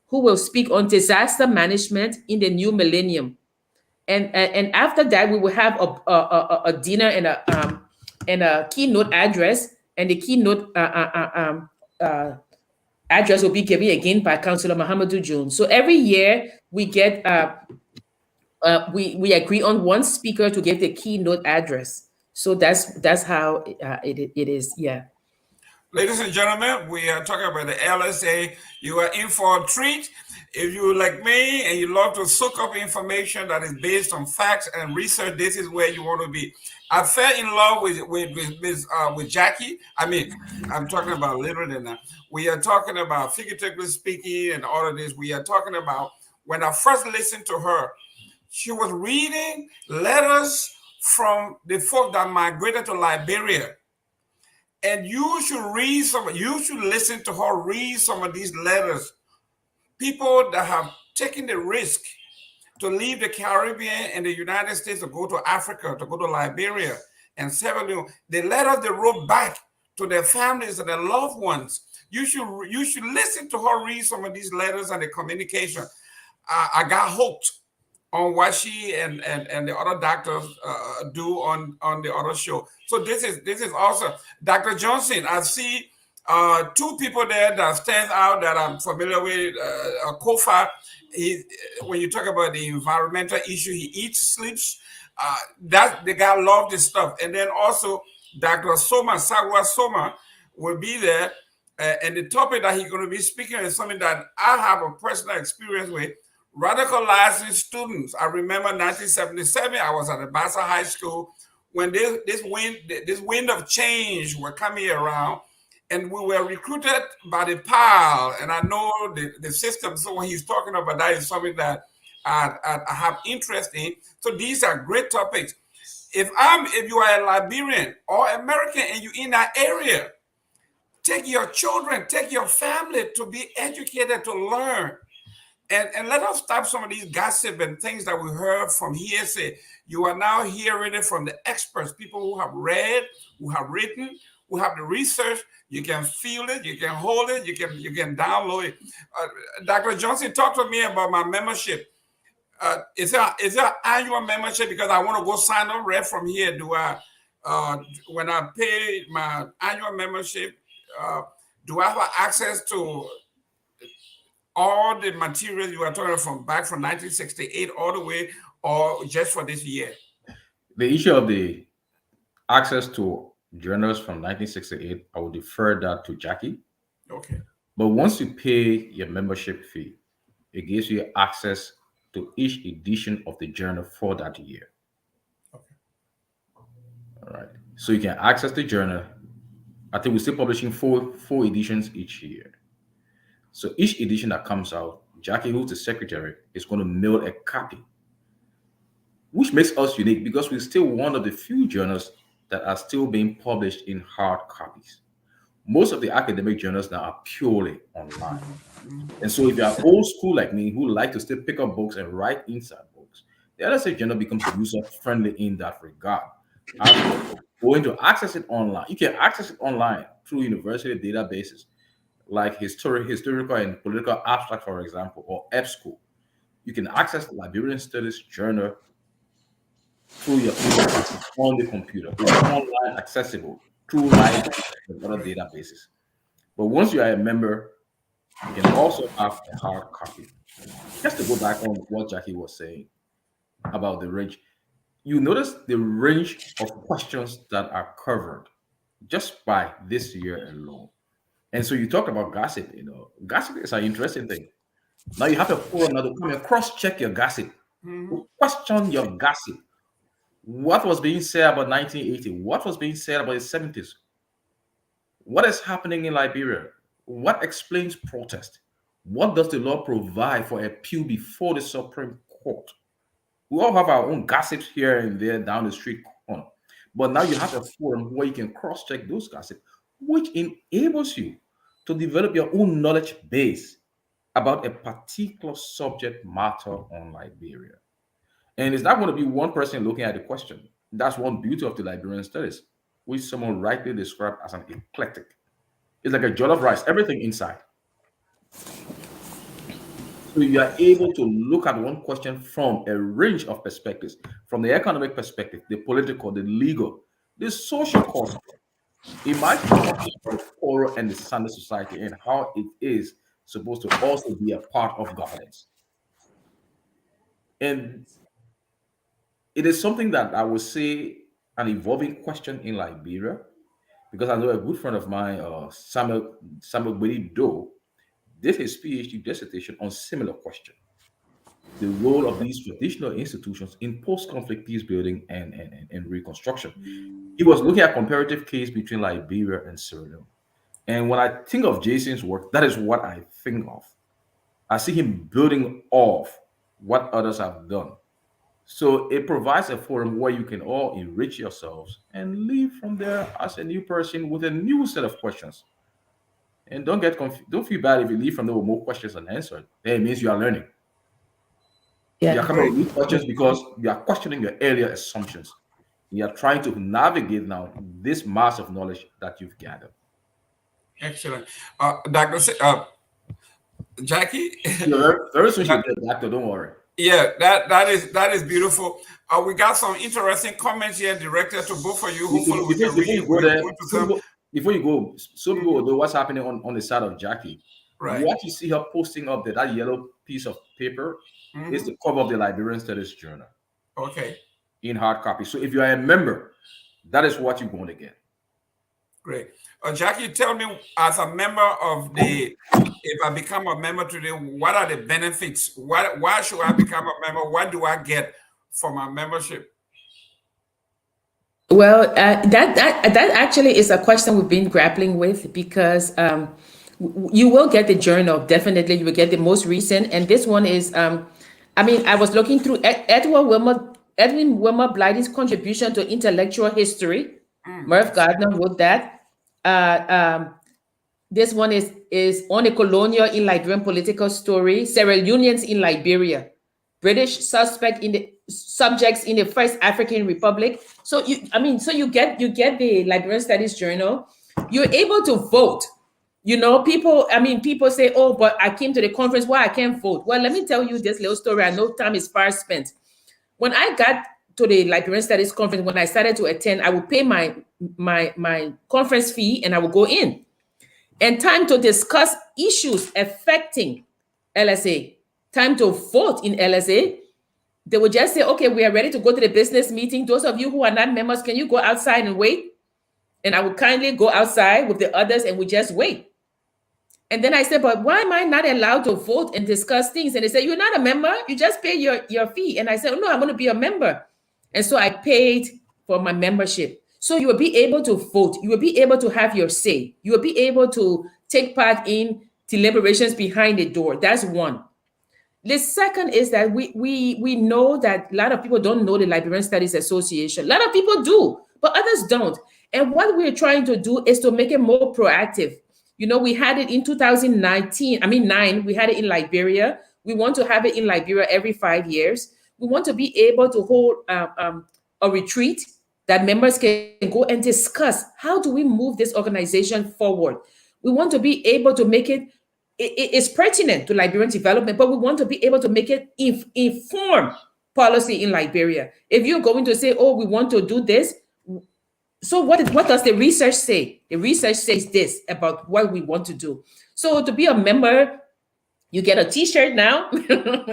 who will speak on disaster management in the new millennium. And after that, we will have a dinner and a keynote address. And the keynote address will be given again by Councillor Mahamadou Jones. So every year we get we agree on one speaker to give the keynote address. So that's how it is. Yeah. Ladies and gentlemen, we are talking about the LSA. You are in for a treat. If you like me and you love to soak up information that is based on facts and research, this is where you want to be. I fell in love with Jackie. I mean, I'm talking about literally now. We are talking about figuratively speaking and all of this. We are talking about when I first listened to her, she was reading letters from the folk that migrated to Liberia. And you should listen to her read some of these letters. People that have taking the risk to leave the Caribbean and the United States to go to Africa, to go to Liberia and Sierra Leone. They let us the road back to their families and their loved ones. You should listen to her read some of these letters and the communication. I got hooked on what she and the other doctors do on the other show. So this is awesome. Dr. Johnson, I see two people there that stands out that I'm familiar with. Kofa, he when you talk about the environmental issue, he eats, sleeps. That the guy loved this stuff. And then also Dr. Soma Sagwa Soma will be there. And the topic that he's going to be speaking is something that I have a personal experience with radicalizing students. I remember 1977, I was at Abasa High School when this wind of change were coming around, and we were recruited by the PAL, and I know the system. So when he's talking about that is something that I have interest in. So these are great topics. If you are a Liberian or American and you're in that area, take your children, take your family to be educated, to learn. And let us stop some of these gossip and things that we heard from hearsay. You are now hearing it from the experts, people who have read, who have written, who have the research. You can feel it, you can hold it, you can download it. Dr. Johnson, talk to me about my membership. Is there annual membership? Because I want to go sign up right from here. Do I when I pay my annual membership, uh, do I have access to all the materials you are talking from back from 1968 all the way, or just for this year? The issue of the access to journals from 1968, I will defer that to Jackie. Okay. But once you pay your membership fee, it gives you access to each edition of the journal for that year. Okay. All right. So you can access the journal. I think we're still publishing four editions each year. So each edition that comes out, Jackie, who's the secretary, is going to mail a copy, which makes us unique because we're still one of the few journals that are still being published in hard copies. Most of the academic journals now are purely online. And so if you're old school like me who like to still pick up books and write inside books, the LSA journal becomes user friendly in that regard. As you're going to access it online, you can access it online through university databases like historical and political abstract, for example, or EBSCO. You can access the Liberian Studies Journal through your fingertips on the computer. It's online accessible through libraries and other databases. But once you are a member, you can also have a hard copy. Just to go back on what Jackie was saying about the range, you notice the range of questions that are covered just by this year alone. And so you talk about gossip, gossip is an interesting thing. Now you have a forum now to come and cross-check your gossip, Mhm. question your gossip. What was being said about 1980? What was being said about the 70s? What is happening in Liberia? What explains protest? What does the law provide for appeal before the Supreme Court? We all have our own gossips here and there down the street corner. But now you have a forum where you can cross check those gossip, which enables you to develop your own knowledge base about a particular subject matter on Liberia. And it's not going to be one person looking at the question. That's one beauty of the Liberian studies, which someone rightly described as an eclectic. It's like a jollof rice, everything inside. So you are able to look at one question from a range of perspectives, from the economic perspective, the political, the legal, the social cost. Imagine talking about the poorer and the standard society and how it is supposed to also be a part of governance. And it is something that I would say an evolving question in Liberia, because I know a good friend of mine, Samuel Gwedi Do, did his PhD dissertation on similar question: the role of these traditional institutions in post-conflict peace building and reconstruction. He was looking at comparative case between Liberia and Sierra Leone. And when I think of Jason's work, that is what I think of. I see him building off what others have done. So it provides a forum where you can all enrich yourselves and leave from there as a new person with a new set of questions. And don't get confused. Don't feel bad if you leave from there with more questions unanswered. That means you are learning. You are Yeah. coming Great. with new questions because you are questioning your earlier assumptions. You are trying to navigate now this mass of knowledge that you've gathered. Excellent. Dr. Jackie, Very soon she'll that, get back to. Don't worry. yeah, that is beautiful. We got some interesting comments here directed to both of you. Hopefully, we can Before you go there, respond to some. before you go, so people Mhm. will know what's happening on the side of Jackie. Right. What you see her posting up there, that yellow piece of paper, is Hmm. the cover of the Liberian Studies Journal Okay. in hard copy. So if you are a member, that is what you're going to get. Great. Jackie, tell me, as a member of the, if I become a member today, what are the benefits? Why should I become a member? What do I get for my membership? Well, that actually is a question we've been grappling with because you will get the journal. Definitely, you will get the most recent, and this one is. I mean, I was looking through Edwin Wilmer Blighty's contribution to intellectual history. Merv Excellent. Gardner wrote that. Uh, um, this one is on a colonial in Liberian political story, Sierra Leoneans in Liberia, British suspect in the subjects in the first African Republic. So you get the Liberian Studies Journal. You're able to vote. People say, "Oh, but I came to the conference. Why I can't vote?" Well, let me tell you this little story. I know time is far spent. When I got to the Liberian Studies conference, when I started to attend, I would pay my conference fee and I would go in and time to discuss issues affecting LSA, time to vote in LSA. They would just say, okay, we are ready to go to the business meeting. Those of you who are not members, can you go outside and wait? And I would kindly go outside with the others and we just wait. And then I said, but why am I not allowed to vote and discuss things? And they said, you're not a member. You just pay your fee. And I said, oh, no, I'm going to be a member. And so I paid for my membership. So you will be able to vote. You will be able to have your say. You will be able to take part in deliberations behind the door. That's one. The second is that we know that a lot of people don't know the Liberian Studies Association. A lot of people do, but others don't. And what we're trying to do is to make it more proactive. We had it in 2019. I mean, nine. We had it in Liberia. We want to have it in Liberia every 5 years. We want to be able to hold a retreat that members can go and discuss how do we move this organization forward. We want to be able to make it's pertinent to Liberian development, but we want to be able to make it inform policy in Liberia. If you're going to say, oh, we want to do this, so what does the research say? The research says this about what we want to do. So to be a member, you get a t-shirt now.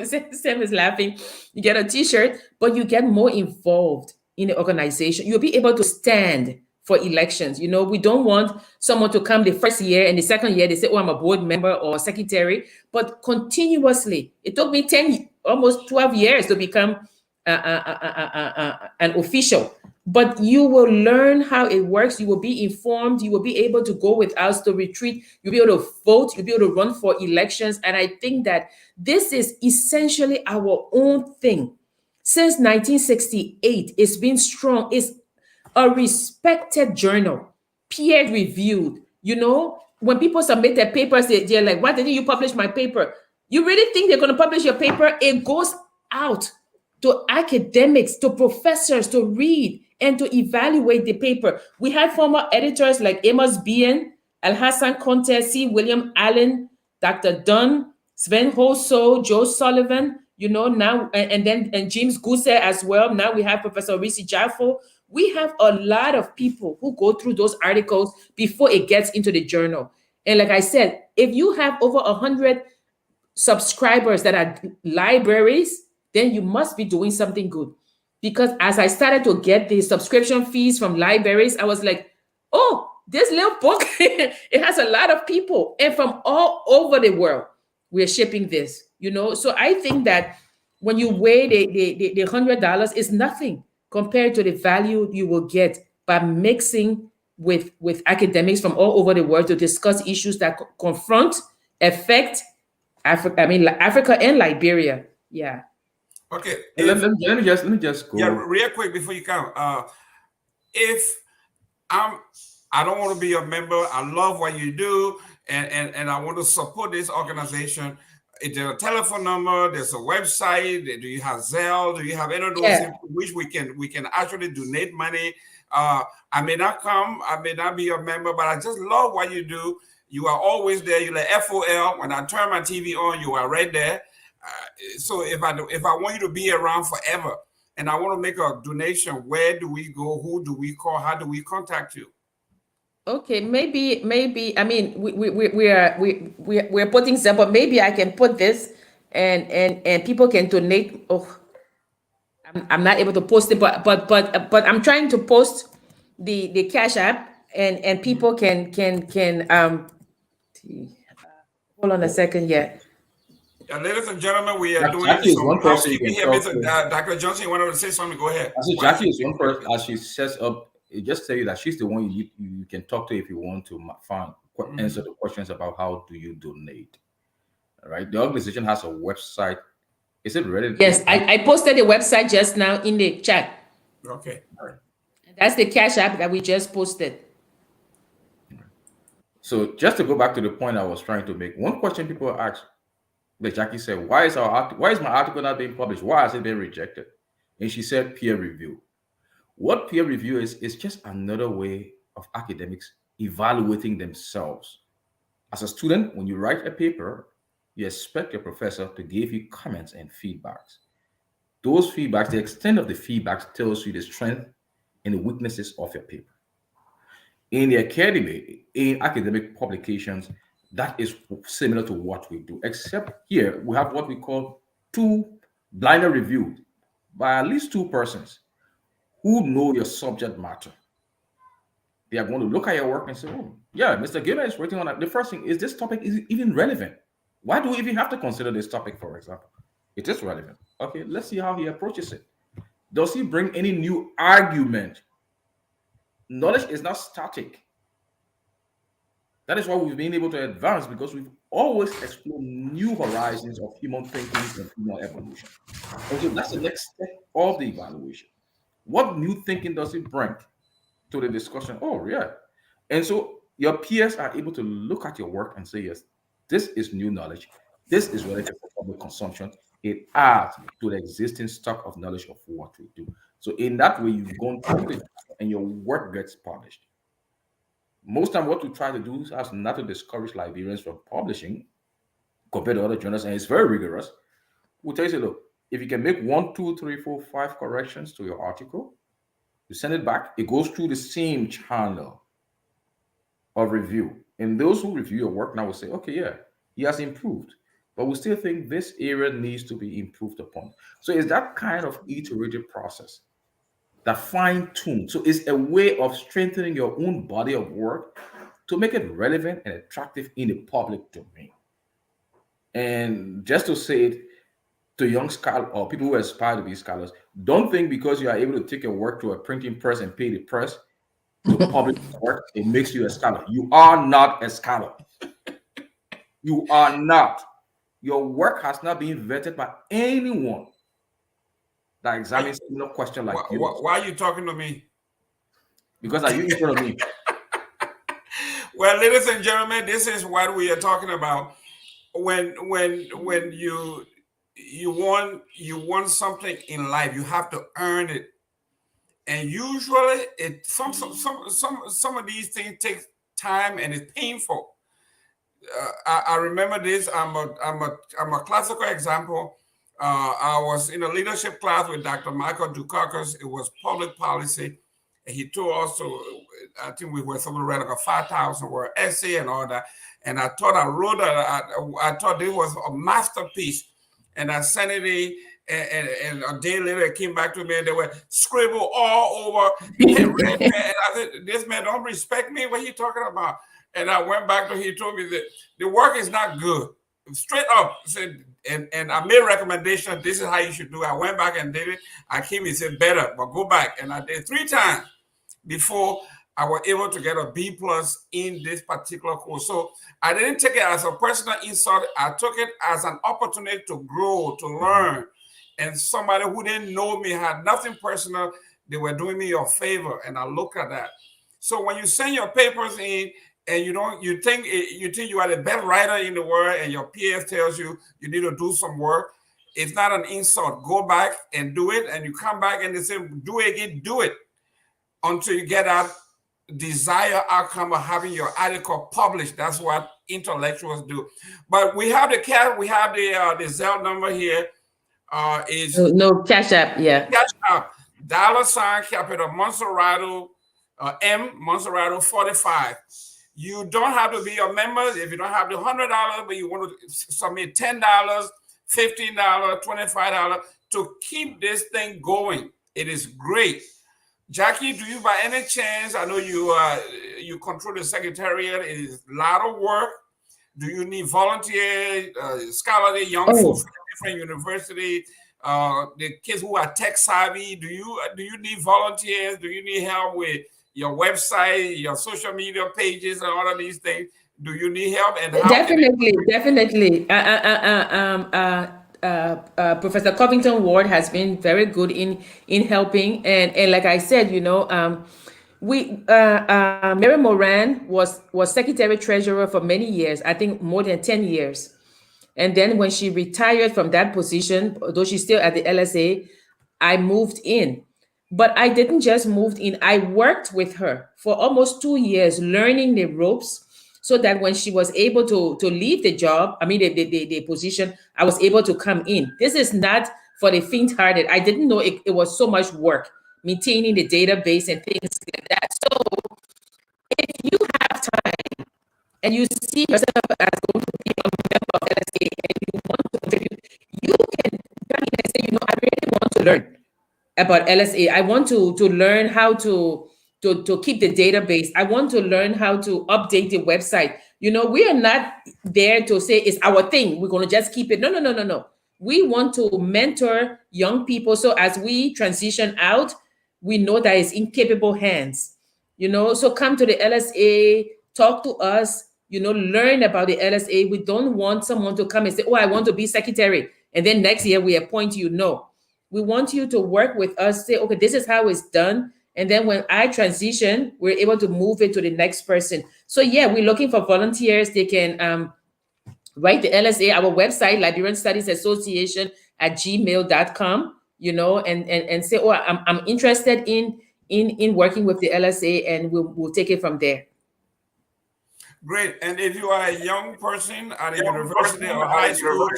Sam is laughing. You get a t-shirt, but you get more involved in the organization. You'll be able to stand for elections. We don't want someone to come the first year and the second year they say, oh, I'm a board member or secretary, but continuously. It took me 10, almost 12 years to become an official. But you will learn how it works. You will be informed. You will be able to go with us to retreat. You'll be able to vote. You'll be able to run for elections. And I think that this is essentially our own thing. Since 1968, it's been strong. It's a respected journal, peer reviewed. When people submit their papers, they're like, why didn't you publish my paper? You really think they're going to publish your paper? It goes out to academics, to professors to read and to evaluate the paper. We had former editors like Amos Bien, Alhassan Conte, C. William Allen, Dr. Dunn, Sven Hoso, Joe Sullivan, now, and James Guse as well. Now we have Professor Risi Jaffo. We have a lot of people who go through those articles before it gets into the journal. And like I said, if you have over 100 subscribers that are libraries, then you must be doing something good. Because as I started to get the subscription fees from libraries, I was like, oh, this little book, it has a lot of people. And from all over the world, we're shipping this. So I think that when you weigh the $100 is nothing compared to the value you will get by mixing with academics from all over the world to discuss issues that confront, affect Africa and Liberia. Yeah. Okay. Let, If let, let me just Yeah, go. real quick before you come. If I don't want to be a member. I love what you do, and I want to support this organization. is there a telephone number? There's a website. Do you have Zelle? Do you have any of those things Yeah. which we can actually donate money? I may not come, I may not be a member, but I just love what you do. You are always there. You're like FOL. When I turn my TV on, you are right there. So if I want you to be around forever, and I want to make a donation, where do we go? Who do we call? How do we contact you? Okay, maybe I mean we're putting some, but maybe I can put this and people can donate. Oh, I'm not able to post it, but I'm trying to post the Cash App and people can hold on a Oh, second. Yeah. Ladies and gentlemen, we are doing Jackie is some one person you housekeeping can here. talk Mr. to. Dr. Johnson, you wanted to say something? Go ahead. I see Why Jackie you is one person as she sets up. It just tell you that she's the one you can talk to if you want to find answer the questions about how do you donate. All right, the organization has a website. Is it ready? Is Yes, it I posted the website just now in the chat. okay? That's the Cash App that we just posted. so? Just to go back to the point I was trying to make, one question people ask, like Jackie said, why is my article not being published? Why has it been rejected? And she said peer review. What peer review is just another way of academics evaluating themselves. As a student, when you write a paper, you expect your professor to give you comments and feedbacks. Those feedbacks, the extent of the feedbacks tells you the strength and the weaknesses of your paper. In the academy, in academic publications, that is similar to what we do, except here we have what we call two blinder reviews by at least two persons who know your subject matter. They are going to look at your work and say, oh, yeah, Mr. Gamer is working on that. The first thing is this topic is even relevant. Why do we even have to consider this topic, for example? It is relevant. Okay, let's see how he approaches it. Does he bring any new argument? Knowledge is not static. That is why we've been able to advance because we've always explored new horizons of human thinking and human evolution. And so that's the next step of the evaluation. What new thinking does it bring to the discussion? Oh, yeah. And so your peers are able to look at your work and say, yes, this is new knowledge. This is related to public consumption. It adds to the existing stock of knowledge of what we do. So in that way, you've gone through it and your work gets published. Most time, what we try to do is not to discourage Liberians from publishing compared to other journals, and it's very rigorous. We'll tell you, look, if you can make one, two, three, four, five corrections to your article, you send it back, it goes through the same channel of review. And those who review your work now will say, okay, yeah, he has improved. But we still think this area needs to be improved upon. So it's that kind of iterative process that fine tuned. So it's a way of strengthening your own body of work to make it relevant and attractive in the public domain. And just to say it to young scholars or people who aspire to be scholars, don't think because you are able to take your work to a printing press and pay the press to publish your work, it makes you a scholar. You are not a scholar. You are not. Your work has not been vetted by anyone that Why, examines similar question like why, yours. why are you talking to me? Because are you in front of me? Well, ladies and gentlemen, this is what we are talking about. When you want something in life, you have to earn it, and usually it some of these things take time and it's painful. I remember this. I'm a classical example. I was in a leadership class with Dr. Michael Dukakis. It was public policy. And he told us to, I think we were somewhere around like a 5,000 word essay and all that. And I thought I wrote it, I thought this was a masterpiece. And I sent it in, and a day later it came back to me and they were scribbled all over pen, red pen. And I said, this man don't respect me. What are you talking about? And I went back to him. He told me that the work is not good. Straight up said, and I made a recommendation. This is how you should do it. I went back and did it. I came. He said better, but go back. And I did 3 times before I was able to get a B plus in this particular course. So I didn't take it as a personal insult. I took it as an opportunity to grow, to learn. And somebody who didn't know me, had nothing personal, they were doing me a favor. And I look at that. So when you send your papers in, and you think you are the best writer in the world, and your peers tells you you need to do some work. It's not an insult. Go back and do it, and you come back and they say, do it again, do it until you get that desired outcome of having your article published. That's what intellectuals do. But we have the the Zelle number here. Is No Cash App, yeah. Cash App $ capital Monserrato M Monserrato 45. You don't have to be a member if you don't have the $100, but you want to submit $10, $15, $25 to keep this thing going. It is great. Jackie, do you by any chance? I know you control the secretariat. It is a lot of work. Do you need volunteers, scholarly young folks from different universities, the kids who are tech savvy? Do you need volunteers? Do you need help with your website, your social media pages, and all of these things? Do you need help? And how Definitely. Professor Covington Ward has been very good in helping, and like I said, Mary Moran was secretary treasurer for many years. I think more than 10 years. And then when she retired from that position, though she's still at the LSA, I moved in. But I didn't just move in. I worked with her for almost 2 years, learning the ropes, so that when she was able to leave the job, the position, I was able to come in. This is not for the faint-hearted. I didn't know it was so much work, maintaining the database and things like that. So if you have time and you see yourself as going to be a member of LSA and you want to contribute, you can come in and say, I really want to learn about LSA. I want to learn how to keep the database. I want to learn how to update the website. We are not there to say it's our thing. We're going to just keep it. No. We want to mentor young people. So as we transition out, we know that it's in capable hands. So come to the LSA, talk to us, learn about the LSA. We don't want someone to come and say, oh, I want to be secretary. And then next year we appoint you. No. We want you to work with us, say, okay, this is how it's done. And then when I transition, we're able to move it to the next person. So yeah, we're looking for volunteers. They can write the LSA, our website, Liberian Studies Association @gmail.com, and say, oh, I'm interested in working with the LSA, and we'll take it from there. Great. And if you are a young person at a university or high school,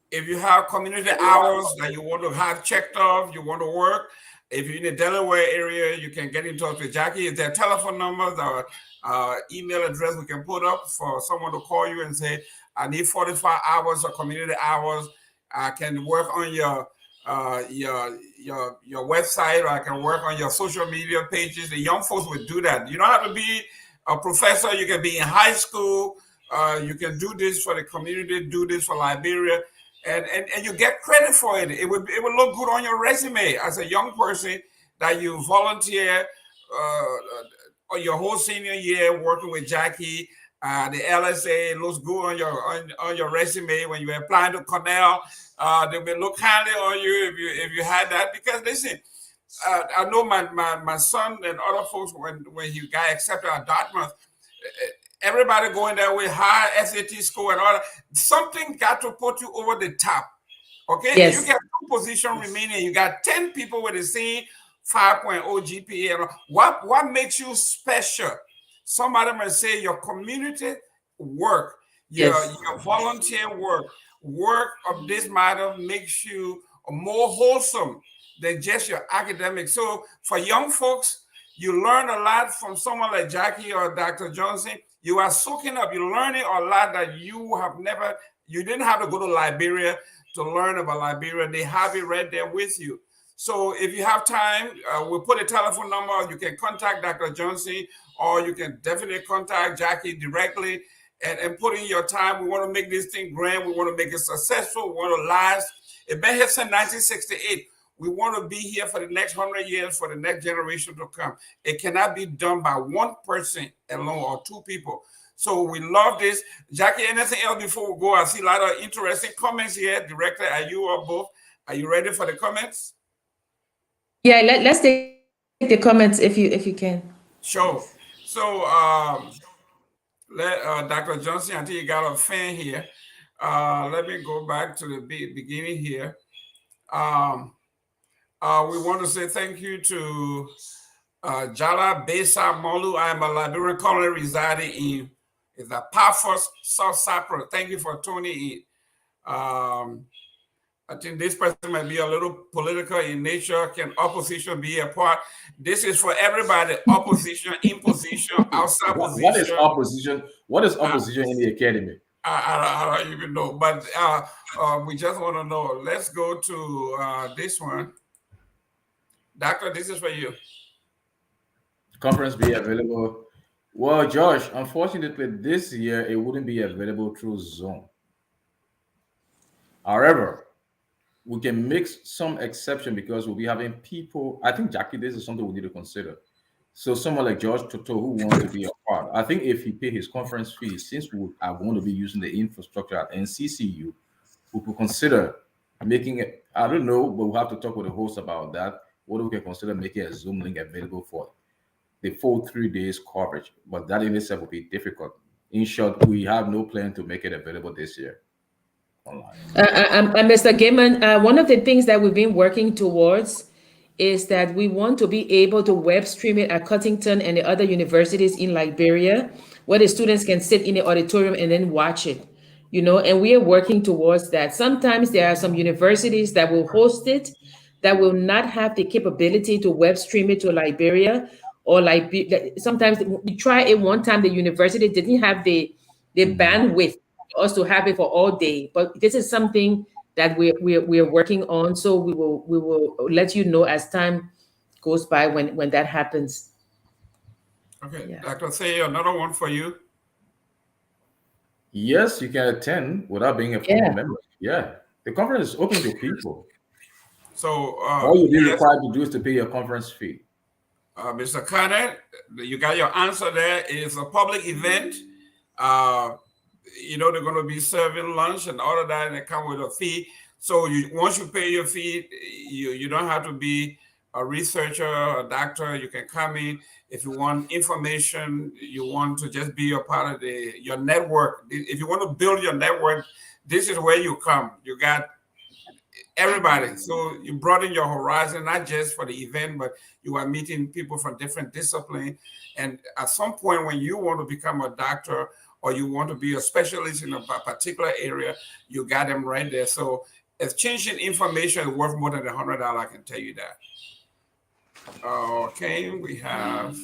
if you have community hours that you want to have checked off, you want to work, if you're in the Delaware area, you can get in touch with Jackie. Is there telephone numbers or email address we can put up for someone to call you and say, I need 45 hours of community hours. I can work on your website, or I can work on your social media pages. The young folks would do that. You don't have to be a professor. You can be in high school. You can do this for the community, do this for Liberia. And you get credit for it. It would look good on your resume as a young person that you volunteer your whole senior year working with Jackie. The LSA looks good on your resume when you're applying to Cornell. They will look kindly on you if you had that. Because listen, I know my son and other folks when he got accepted at Dartmouth. Everybody going there with high SAT score and all that. Something got to put you over the top. Okay? Yes. You got 2 positions remaining. You got 10 people with the same 5.0 GPA. What makes you special? Somebody might say your community work, your volunteer work of this matter makes you more wholesome than just your academics. So for young folks, you learn a lot from someone like Jackie or Dr. Johnson. You are soaking up, you're learning a lot that you didn't have to go to Liberia to learn about Liberia. They have it right there with you. So if you have time, we'll put a telephone number. You can contact Dr. Johnson, or you can definitely contact Jackie directly and put in your time. We want to make this thing grand. We want to make it successful. We want to last. It's been here since 1968. We want to be here for the next 100 years, for the next generation to come. It cannot be done by one person alone or 2 people. So we love this. Jackie, anything else before we go? I see a lot of interesting comments here. Director, are you or both? Are you ready for the comments? Yeah, let's take the comments if you can. Sure. So, Dr. Johnson, I think you got a fan here. Let me go back to the beginning here. Um, we want to say thank you to Jala Besa Molu. I am a Liberian colony residing in the Paphos, South Cyprus. Thank you for tuning in. I think this person might be a little political in nature. Can opposition be a part? This is for everybody: opposition, imposition, outside What is position. opposition? What is Uh, opposition in the academy? I don't even know, but we just want to know. Let's go to this one. Doctor, this is for you. Conference be available. Well, Josh, unfortunately, this year it wouldn't be available through Zoom. However, we can make some exception because we'll be having people. I think, Jackie, this is something we need to consider. So someone like George Toto who wants to be a part, I think if he pay his conference fee, since we are going to be using the infrastructure at NCCU, we could consider making it. I don't know, but we'll have to talk with the host about that. What we can consider making a Zoom link available for the full 3 days coverage, but that in itself will be difficult. In short, we have no plan to make it available this year online. Mr. Gaiman, one of the things that we've been working towards is that we want to be able to web stream it at Cuttington and the other universities in Liberia, where the students can sit in the auditorium and then watch it. And we are working towards that. Sometimes there are some universities that will host it that will not have the capability to web stream it to Liberia, or like sometimes we try it one time, the university didn't have the Mhm. bandwidth for us to have it for all day. But this is something that we're working on. So we will let you know as time goes by when that happens. Okay, Yeah. Dr. Say another one for you. Yes, you can attend without being a former Yeah. member. Yeah, the conference is open to people. So, All you'll be yes, required to do is to pay your conference fee. Mr. Kenneth, you got your answer there. It's a public event. Uh, they're going to be serving lunch and all of that, and they come with a fee. So once you pay your fee, you don't have to be a researcher, a doctor. You can come in if you want information. You want to just be a part of your network. If you want to build your network, this is where you come. You got everybody. So you broaden your horizon, not just for the event, but you are meeting people from different disciplines. And at some point, when you want to become a doctor or you want to be a specialist in a particular area, you got them right there. So exchanging information is worth more than $100. I can tell you that. Okay, we have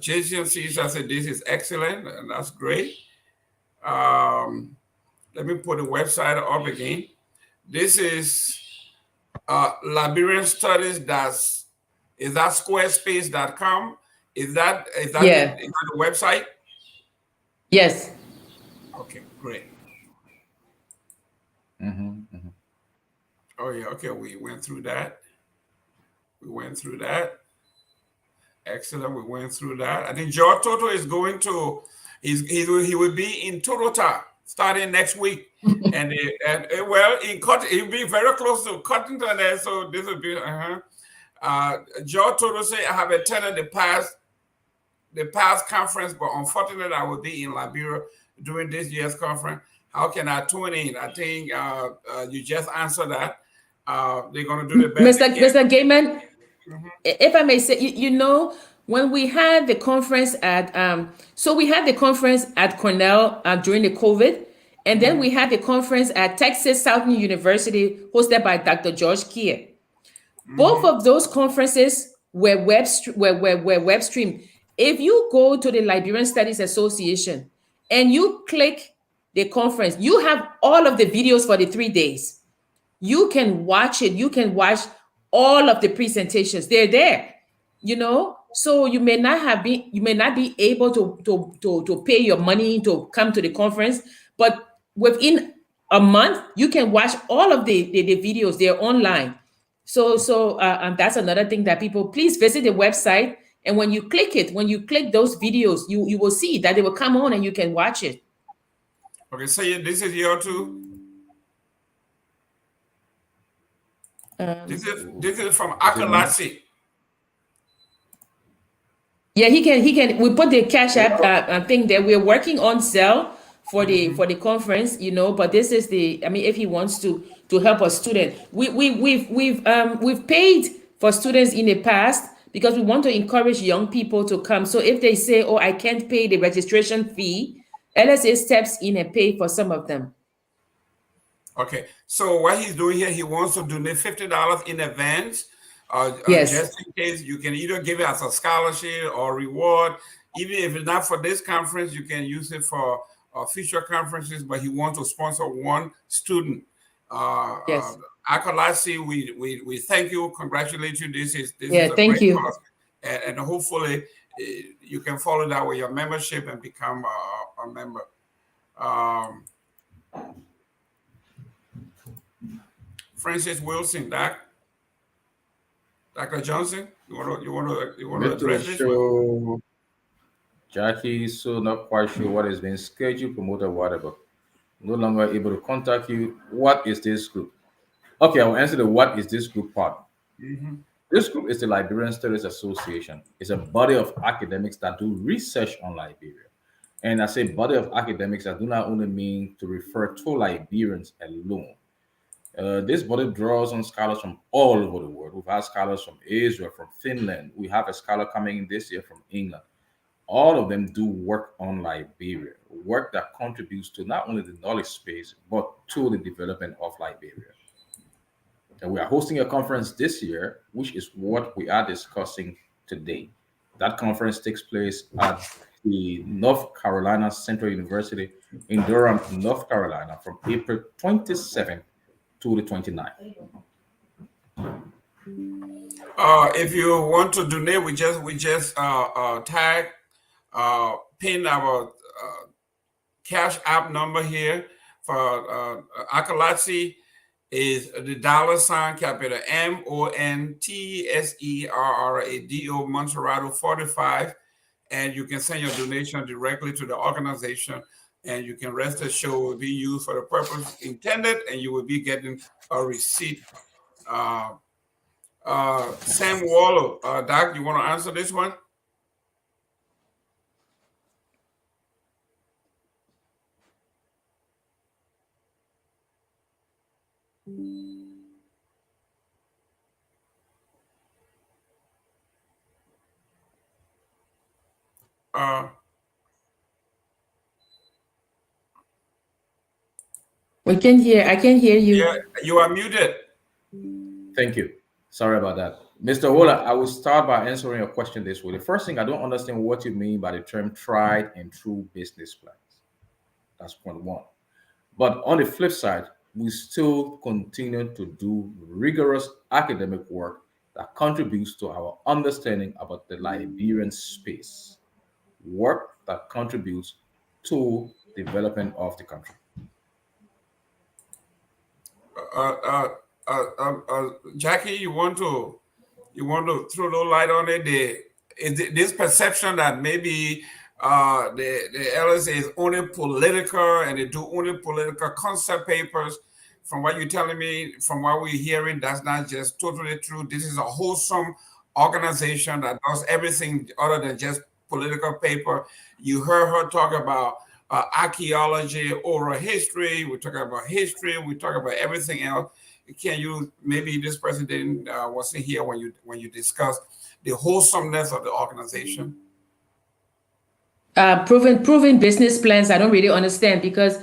Jason Caesar said this is excellent, and that's great. Let me put the website up again. This is Liberian Studies. Is that squarespace.com? Yeah. Is that the website? Yes. Okay, great. Mhm, mhm. Oh yeah, okay, we went through that. We went through that. Excellent. We went through that. I think George Toto is going to he will be in Toronto starting next week. Well, he'll be very close to Cottington there, so this will be George Toto say I have attended the past conference, but unfortunately I will be in Liberia during this year's conference. How can I tune in? I think you just answered that. They're gonna do the best they can. Mr. Gaiman, Mhm. if I may say, when we had the conference we had the conference at Cornell during the COVID, and then we had the conference at Texas Southern University hosted by Dr. George Kier. Both Mhm. of those conferences were web streamed. If you go to the Liberian Studies Association and you click the conference, you have all of the videos for the 3 days. You can watch it. You can watch all of the presentations. They're there. So you may not be able to pay your money to come to the conference, but within a month you can watch all of the videos. They're online. And that's another thing that people, please visit the website, and when you click those videos, you will see that they will come on and you can watch it. Okay, so this is your two. um This is from Is it me? Akalasi. Yeah, he can. We put the cash app thing there. We're working on Zelle Mhm. for the conference, but this is the. I mean, if he wants to help a student, we've paid for students in the past because we want to encourage young people to come. So if they say, "Oh, I can't pay the registration fee," LSA steps in and pay for some of them. Okay, so what he's doing here, he wants to donate $50 in advance, Yes, just in case. You can either give it as a scholarship or reward. Even if it's not for this conference, you can use it for future conferences. But he wants to sponsor one student. yes, Akalasi, we thank you, congratulate you. This is yeah. a Thank great you. cause, and hopefully you can follow that with your membership and become a member. Um, Francis Wilson, Dr. Johnson, you want to Mr. address this one? Show, Jackie, so not quite sure what has been scheduled, promoted, whatever. No longer able to contact you. What is this group? Okay, I will answer the what is this group part. Mhm. This group is the Liberian Studies Association. It's a body of academics that do research on Liberia. And I say body of academics, I do not only mean to refer to Liberians alone. This body draws on scholars from all over the world. We've had scholars from Israel, from Finland. We have a scholar coming in this year from England. All of them do work on Liberia, work that contributes to not only the knowledge space, but to the development of Liberia. And we are hosting a conference this year, which is what we are discussing today. That conference takes place at the North Carolina Central University in Durham, North Carolina, from April 27th to the 29th. If you want to donate, we just tag pin our cash app number here for Akalatsi is the $ capital MONTSERRADO Monserrato 45, and you can send your donation directly to the organization, and you can rest assured it will be used for the purpose intended, and you will be getting a receipt. Uh, Sam Waller, Doc, you want to answer this one? Uh, We can hear. I can hear yeah, you. you are muted. Thank you. Sorry about that. Mr. Wola, I will start by answering your question this way. The first thing, I don't understand what you mean by the term tried and true business plans. That's point one. But on the flip side, we still continue to do rigorous academic work that contributes to our understanding about the Liberian space, work that contributes to development of the country. Uh, uh, Jackie, you want to throw a little light on it? This perception that maybe the LSA is only political and they do only political concept papers. From what you're telling me, from what we're hearing, that's not just totally true. This is a wholesome organization that does everything other than just political paper. You heard her talk about archaeology, oral history. We talk about history. We talk about everything else. Can you, maybe this person didn't wasn't here when you discussed the wholesomeness of the organization? Proven business plans, I don't really understand because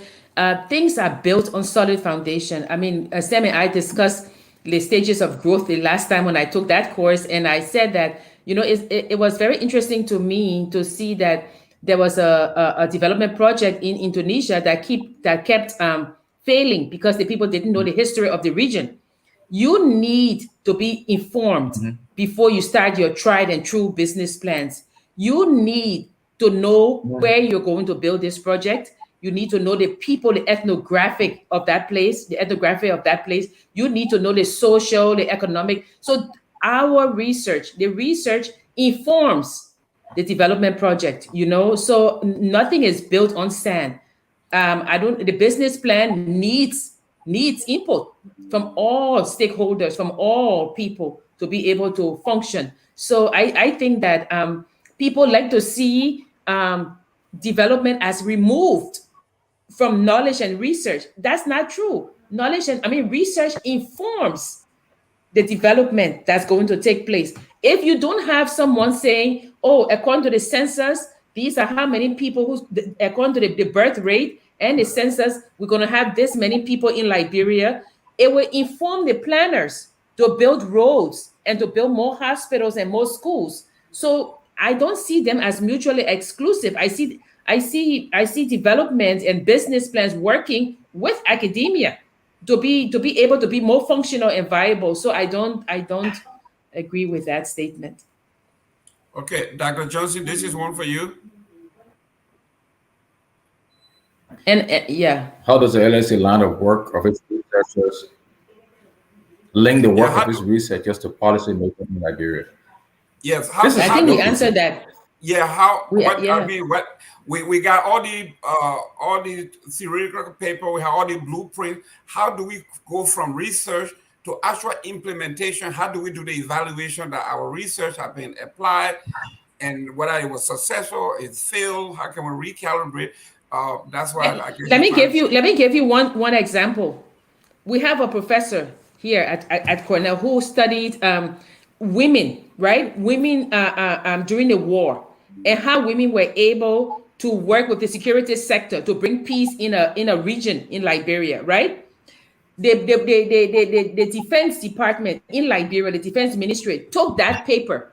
things are built on solid foundation. I mean, Sam and I discussed the stages of growth the last time when I took that course, and I said that it was very interesting to me to see that there was a development project in Indonesia that kept failing because the people didn't know the history of the region. You need to be informed Mhm. before you start your tried and true business plans. You need to know where you're going to build this project. You need to know the people, the ethnographic of that place, the ethnography of that place. You need to know the social, the economic. So our research, the research informs the development project, so nothing is built on sand. I don't The business plan needs input from all stakeholders, from all people to be able to function. So I think that People like to see development as removed from knowledge and research. That's not true. Research informs the development that's going to take place. If you don't have someone saying, oh, according to the census, these are how many people according to the birth rate and the census, we're going to have this many people in Liberia, it will inform the planners to build roads and to build more hospitals and more schools. So I don't see them as mutually exclusive. I see development and business plans working with academia to be able to be more functional and viable. So I don't agree with that statement. Okay, Dr. Johnson, this is one for you. And yeah, How does the LSA line of work of its researchers link the Yeah, work of its researchers to policy making in Liberia? yes, This is I think we significant. answered that. yeah, how what I Yeah. mean, what we got all the theoretical paper, we have all the blueprint. How do we go from research to actual implementation? How do we do the evaluation that our research have been applied and whether it was successful, it failed? How can we recalibrate? That's why I guess Let you're me trying give to you say. let me give you one example. We have a professor here at Cornell who studied women, right? Women during the war, and how women were able to work with the security sector to bring peace in a region in Liberia, right? The defense department in Liberia, the defense ministry, took that paper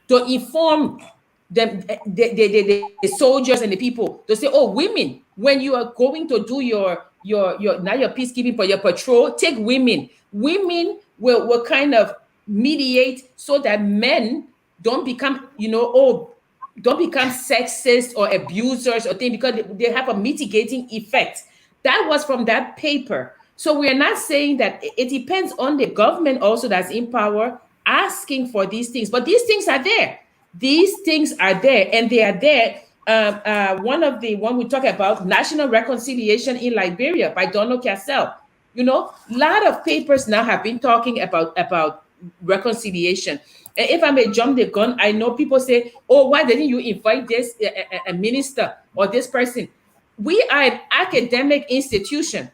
to inform them, the soldiers and the people, to say, oh, women, when you are going to do your now your peacekeeping for your patrol, take women. Women will kind of mediate so that men don't become, don't become sexist or abusers or things, because they have a mitigating effect. That was from that paper. So we are not saying that it depends on the government also that's in power asking for these things, but these things are there. These things are there, and they are there. One we talk about, national reconciliation in Liberia by Donald Cassell. A lot of papers now have been talking about reconciliation. And if I may jump the gun, I know people say, "Oh, why didn't you invite this a minister or this person?" We are an academic institution.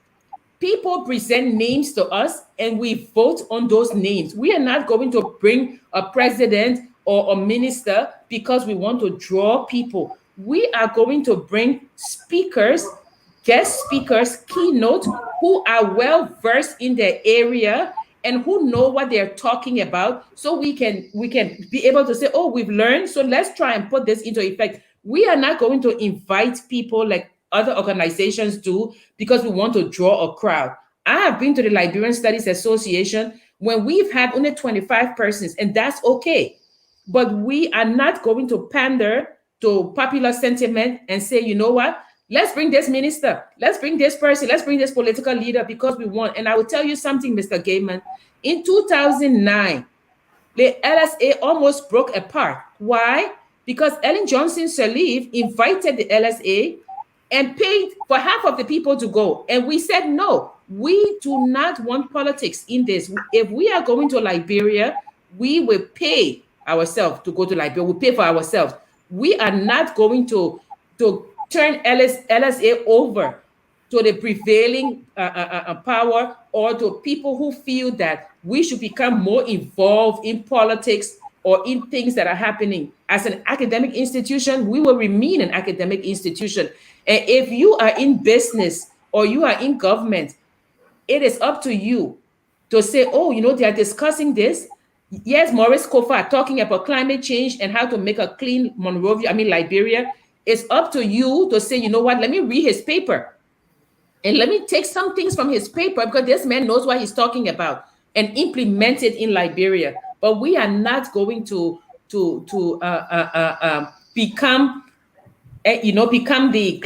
People present names to us and we vote on those names. We are not going to bring a president or a minister because we want to draw people. We are going to bring speakers, guest speakers, keynote, who are well versed in their area and who know what they're talking about, so we can be able to say, oh, we've learned, so let's try and put this into effect. We are not going to invite people like other organizations do because we want to draw a crowd. I have been to the Liberian Studies Association when we've had only 25 persons, and that's okay. But we are not going to pander to popular sentiment and say, you know what? Let's bring this minister. Let's bring this person. Let's bring this political leader because we want. And I will tell you something, Mr. Gaiman. In 2009, the LSA almost broke apart. Why? Because Ellen Johnson Sirleaf invited the LSA and paid for half of the people to go. And we said, no, we do not want politics in this. If we are going to Liberia, we will pay ourselves to go to Liberia. We pay for ourselves. We are not going to turn LSA over to the prevailing power or to people who feel that we should become more involved in politics or in things that are happening. As an academic institution, we will remain an academic institution. And if you are in business or you are in government, it is up to you to say, oh, they are discussing this. Yes, Maurice Kofa talking about climate change and how to make a clean Liberia. It's up to you to say, you know what, let me read his paper. And let me take some things from his paper, because this man knows what he's talking about, and implement it in Liberia. But we are not going to become, become the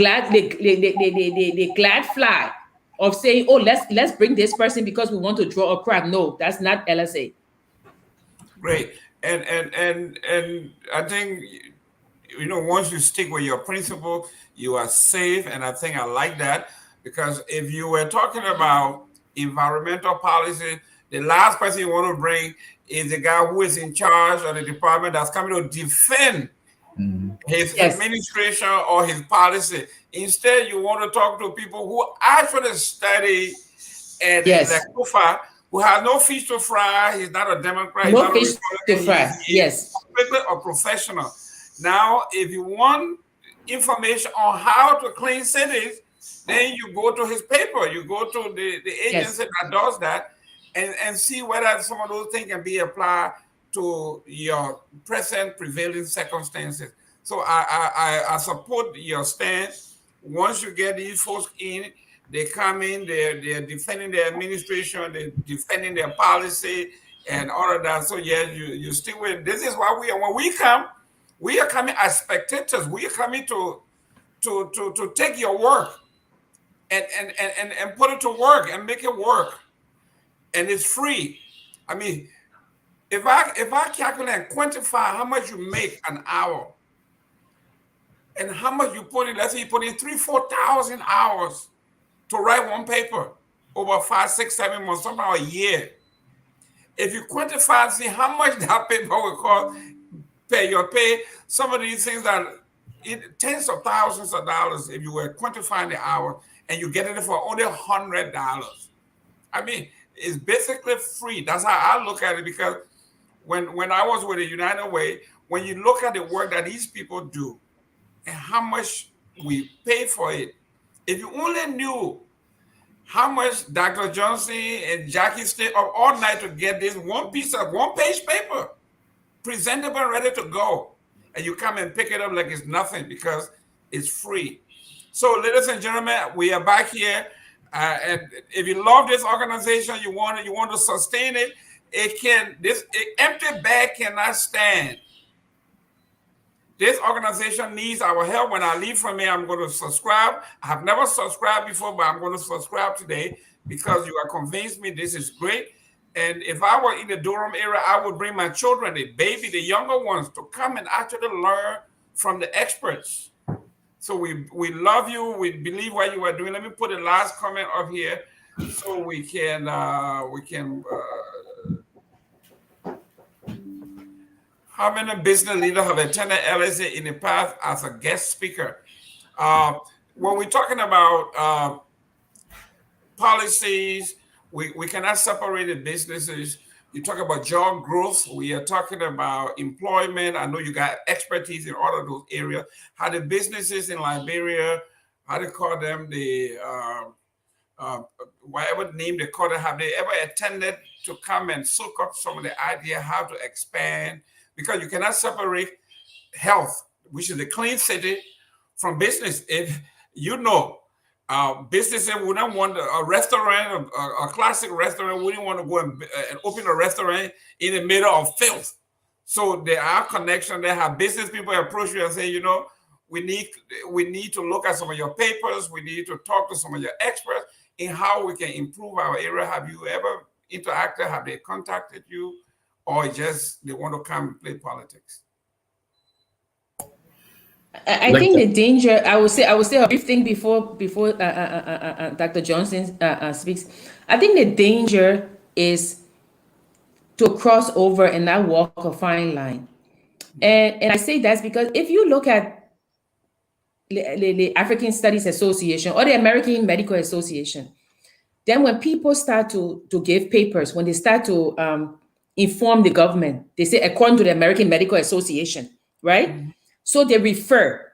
glad fly of saying, oh, let's bring this person because we want to draw a crowd. No, that's not LSA. Great. And I think, once you stick with your principle, you are safe. And I think I like that, because if you were talking about environmental policy, the last person you want to bring is the guy who is in charge of the department that's coming to defend Mhm. his Yes. administration or his policy. Instead, you want to talk to people who actually study and like Yes. Kufa, who has no fish to fry. He's not a Democrat. He's No not a fish to Republican. fry. He's Yes. strictly a professional. Now, if you want information on how to clean cities, then you go to his paper. You go to the Yes. agency that does that and see whether some of those things can be applied to your present prevailing circumstances. So I support your stance. Once you get these folks in, they come in, they're defending their administration, they're defending their policy and all of that. So yeah, you stick with this is why when we are coming as spectators. We are coming to take your work and put it to work and make it work. And it's free. I mean, if I calculate and quantify how much you make an hour and how much you put in, let's say you put in 3,000-4,000 hours to write one paper over 5, 6, 7 months, somehow a year. If you quantify and see how much that paper will cost, pay your pay, some of these things are tens of thousands of dollars if you were quantifying the hour and you get it for only $100. I mean, it's basically free. That's how I look at it because when I was with the United Way, when you look at the work that these people do and how much we pay for it, if you only knew how much Dr. Johnson and Jackie stayed up all night to get this one page paper, presentable and ready to go, and you come and pick it up like it's nothing because it's free. So, ladies and gentlemen, we are back here, and if you love this organization, you want to sustain it. This empty bag cannot stand. This organization needs our help. When I leave from here, I'm going to subscribe. I have never subscribed before, but I'm going to subscribe today because you have convinced me this is great. And if I were in the Durham area, I would bring my children, the baby, the younger ones, to come and actually learn from the experts. So we love you. We believe what you are doing. Let me put a last comment up here so we can how many business leaders have attended LSA in the past as a guest speaker? When we're talking about policies, we cannot separate the businesses. You talk about job growth. We are talking about employment. I know you got expertise in all of those areas. How the businesses in Liberia, how they call them, whatever name they call it, have they ever attended to come and soak up some of the idea how to expand? Because you cannot separate health, which is a clean city, from business. If you know, businesses wouldn't want a restaurant, a classic restaurant, wouldn't want to go and open a restaurant in the middle of filth. So there are connections. They have business people approach you and say, we need to look at some of your papers. We need to talk to some of your experts in how we can improve our area. Have you ever interacted? Have they contacted you? Or just they want to come and play politics? I think the danger. I would say a brief thing before Dr. Johnson speaks. I think the danger is to cross over and not walk a fine line, and I say that's because if you look at the African Studies Association or the American Medical Association, then when people start to give papers, when they start to inform the government, they say according to the American Medical Association, right? Mm-hmm. So they refer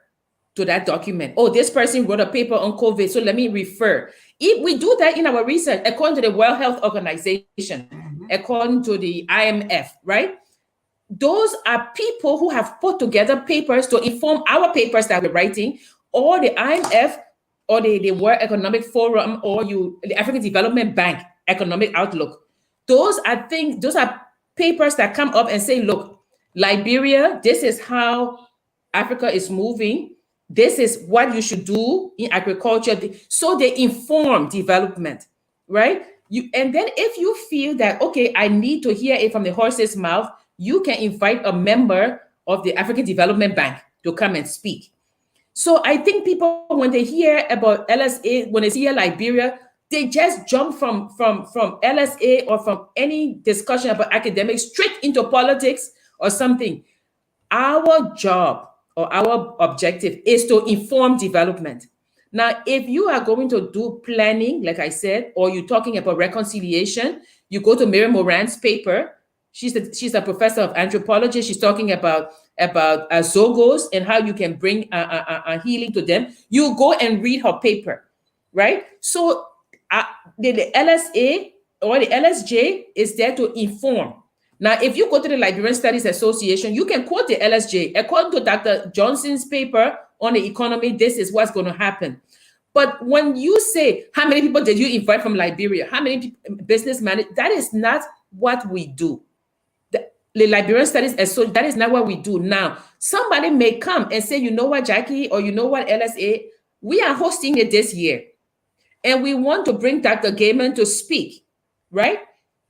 to that document. Oh, this person wrote a paper on COVID, so let me refer. If we do that in our research, according to the World Health Organization, mm-hmm. according to the IMF, right? Those are people who have put together papers to inform our papers that we're writing, or the IMF, or the World Economic Forum, or the African Development Bank Economic Outlook. Those are papers that come up and say, look, Liberia, this is how Africa is moving. This is what you should do in agriculture. So they inform development, right? And then if you feel that, okay, I need to hear it from the horse's mouth, you can invite a member of the African Development Bank to come and speak. So I think people, when they hear about LSA, when they hear Liberia, they just jump from LSA or from any discussion about academics straight into politics or something. Our job or our objective is to inform development. Now, if you are going to do planning, like I said, or you're talking about reconciliation, you go to Miriam Moran's paper. She's a professor of anthropology. She's talking about zogos and how you can bring a healing to them. You go and read her paper, right? So uh, the LSA or the LSJ is there to inform. Now, if you go to the Liberian Studies Association, you can quote the LSJ. According to Dr. Johnson's paper on the economy, this is what's going to happen. But when you say, how many people did you invite from Liberia? How many business managers? That is not what we do. The Liberian Studies Association, that is not what we do. Now, somebody may come and say, you know what, Jackie, or you know what, LSA, we are hosting it this year. And we want to bring Dr. Gaiman to speak, right?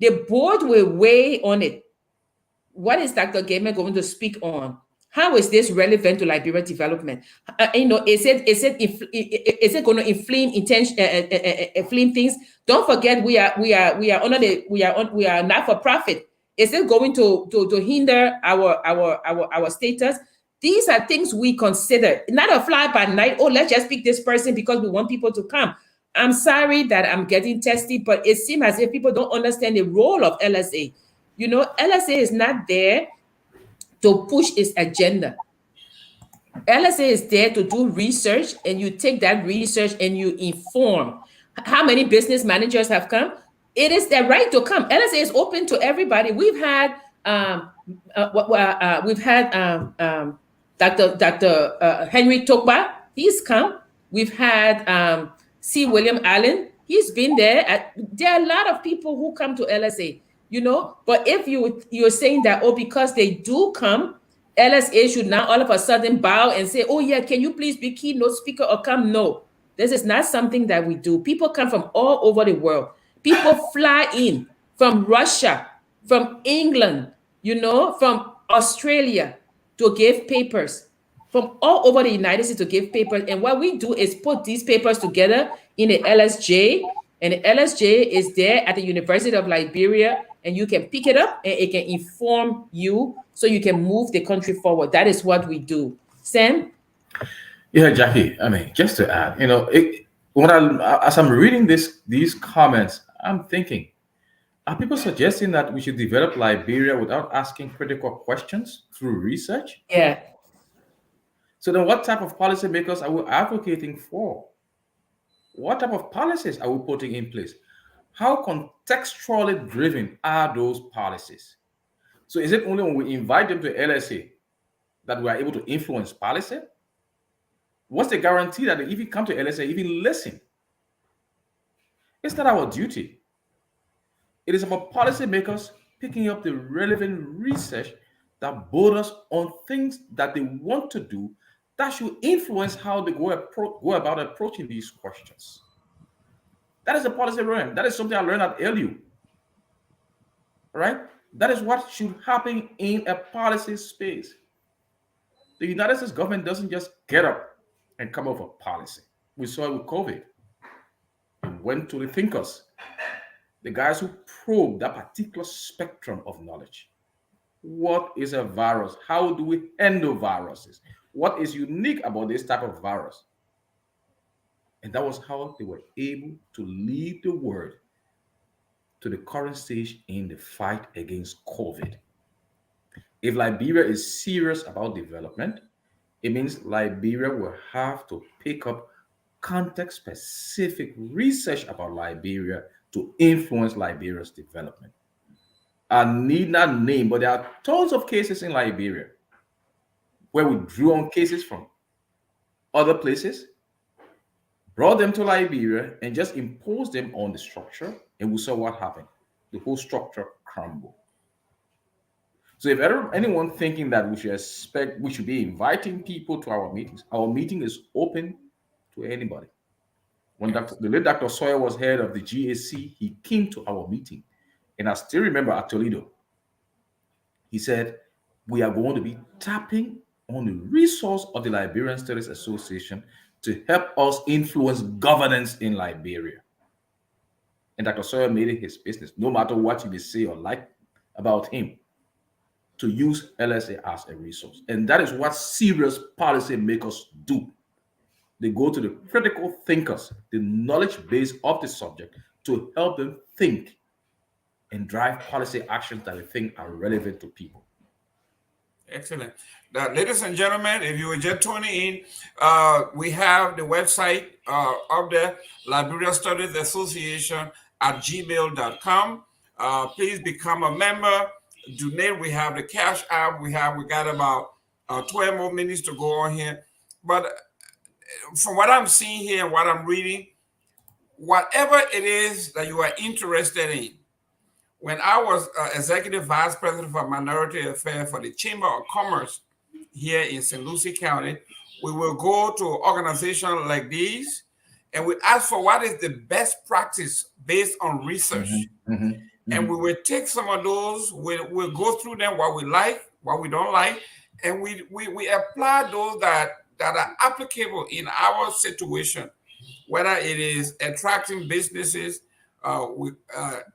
The board will weigh on it. What is Dr. Gaiman going to speak on? How is this relevant to Liberia development? Is it going to inflame things? Don't forget, we are not for profit. Is it going to hinder our status? These are things we consider, not a fly by night. Oh, let's just pick this person because we want people to come. I'm sorry that I'm getting testy, but it seems as if people don't understand the role of LSA. LSA is not there to push its agenda. LSA is there to do research, and you take that research and you inform. How many business managers have come? It is their right to come. LSA is open to everybody. We've had Dr. Henry Tokba. He's come. We've had C. William Allen. He's been there. There are a lot of people who come to LSA. But if you're saying that, because they do come, LSA should now all of a sudden bow and say, oh yeah, can you please be keynote speaker or come? No, this is not something that we do. People come from all over the world. People fly in from Russia, from England, from Australia to give papers, from all over the United States to give papers. And what we do is put these papers together in the LSJ, and the LSJ is there at the University of Liberia, and you can pick it up and it can inform you so you can move the country forward. That is what we do. Sam? Yeah, Jackie, just to add, as I'm reading these comments, I'm thinking, are people suggesting that we should develop Liberia without asking critical questions through research? Yeah. So then what type of policymakers are we advocating for? What type of policies are we putting in place? How contextually driven are those policies? So is it only when we invite them to LSA that we are able to influence policy? What's the guarantee that they even come to LSA, even listen? It's not our duty. It is about policymakers picking up the relevant research that borders on things that they want to do that should influence how they go about approaching these questions. That is a policy realm. That is something I learned at LU. Right? That is what should happen in a policy space. The United States government doesn't just get up and come up with a policy. We saw it with COVID. It went to the thinkers, the guys who probe that particular spectrum of knowledge. What is a virus? How do we handle viruses? What is unique about this type of virus? And that was how they were able to lead the world to the current stage in the fight against COVID. If Liberia is serious about development, it means Liberia will have to pick up context-specific research about Liberia to influence Liberia's development. I need not name, but there are tons of cases in Liberia where we drew on cases from other places, brought them to Liberia, and just imposed them on the structure, and we saw what happened. The whole structure crumbled. So if anyone thinking that we should be inviting people to our meeting is open to anybody. When the late Dr. Sawyer was head of the GAC, he came to our meeting. And I still remember at Toledo, he said, we are going to be tapping on the resource of the Liberian Studies Association to help us influence governance in Liberia. And Dr. Sawyer made it his business, no matter what you may say or like about him. to use LSA as a resource. And that is what serious policy makers do. They go to the critical thinkers, the knowledge base of the subject, to help them think and drive policy actions that they think are relevant to people. Excellent. Now, ladies and gentlemen, if you were just tuning in, we have the website of the Liberia Studies Association at gmail.com. Please become a member. Donate. We have the cash app. We got about 12 more minutes to go on here. But from what I'm seeing here and what I'm reading, whatever it is that you are interested in, when I was executive vice president for minority affairs for the Chamber of Commerce here in St. Lucie County, we will go to organizations like these and we ask for what is the best practice based on research. And we will take some of those, we'll go through them, what we like, what we don't like, and we apply those that are applicable in our situation, whether it is attracting businesses.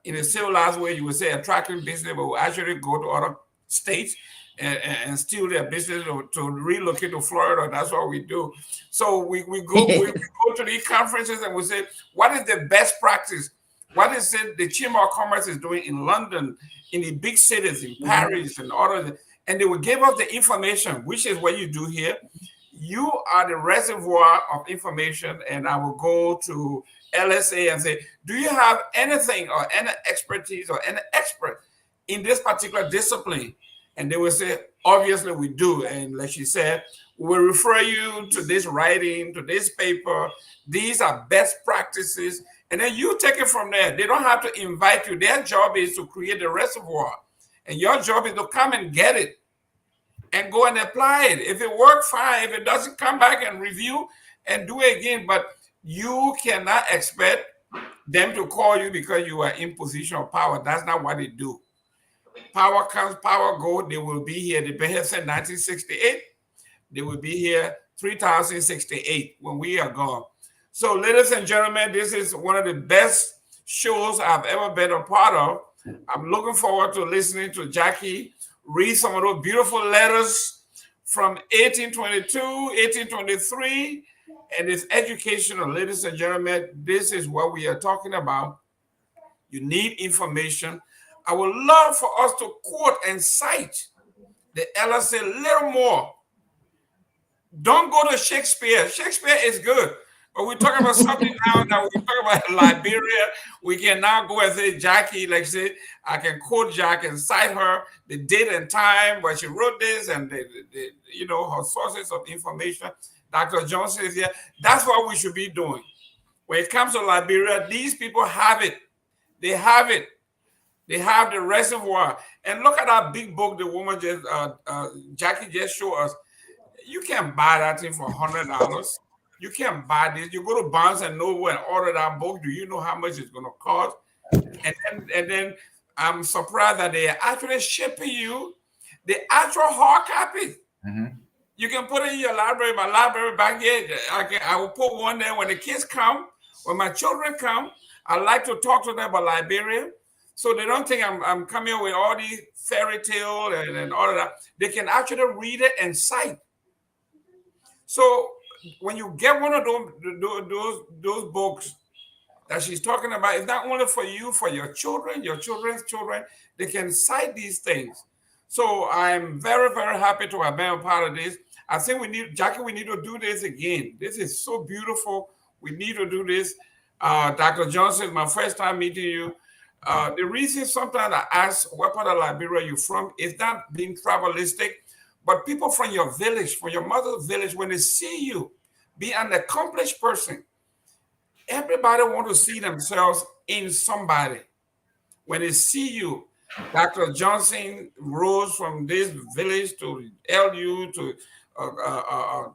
In a civilized way, you would say attracting business, but we actually go to other states and steal their business to relocate to Florida. That's what we do. So we go to these conferences and we say, what is the best practice? What is it the Chamber of Commerce is doing in London, in the big cities, in Paris, and others? And they will give us the information, which is what you do here. You are the reservoir of information, and I will go to LSA and say, do you have anything or any expertise or any expert in this particular discipline? And they will say, obviously we do. And like she said, we will refer you to this writing, to this paper. These are best practices. And then you take it from there. They don't have to invite you. Their job is to create the reservoir. And your job is to come and get it and go and apply it. If it works, fine. If it doesn't, come back and review and do it again. But you cannot expect them to call you because you are in position of power. That's not what they do. Power comes, power goes. They will be here. They been here since 1968. They will be here 3068 when we are gone. So, ladies and gentlemen, this is one of the best shows I've ever been a part of. I'm looking forward to listening to Jackie read some of those beautiful letters from 1822, 1823, and it's educational. Ladies and gentlemen, this is what we are talking about. You need information. I would love for us to quote and cite the LSA a little more. Don't go to Shakespeare. Shakespeare is good. But we're talking about something now that we're talking about Liberia. We can now go and say, Jackie, like I said, I can quote Jackie and cite her, the date and time where she wrote this and her sources of information. Dr. Johnson is here. That's what we should be doing. When it comes to Liberia, these people have it. They have it. They have the reservoir. And look at that big book the woman just, Jackie just showed us. You can't buy that thing for $100. You can't buy this. You go to Barnes and Noble and order that book. Do you know how much it's going to cost? And then I'm surprised that they are actually shipping you the actual hard copy. You can put it in your library. My library back here, I will put one there when the kids come, when my children come. I like to talk to them about Liberia, so they don't think I'm coming with all these fairy tale and all of that. They can actually read it and cite. So when you get one of those books that she's talking about, it's not only for you, for your children, your children's children. They can cite these things. So I'm very, very happy to have been a part of this. I think Jackie, we need to do this again. This is so beautiful. We need to do this. Dr. Johnson, my first time meeting you. The reason sometimes I ask what part of Liberia you're from is not being tribalistic, but people from your village, from your mother's village, when they see you be an accomplished person, everybody wants to see themselves in somebody. When they see you, Dr. Johnson rose from this village to LU to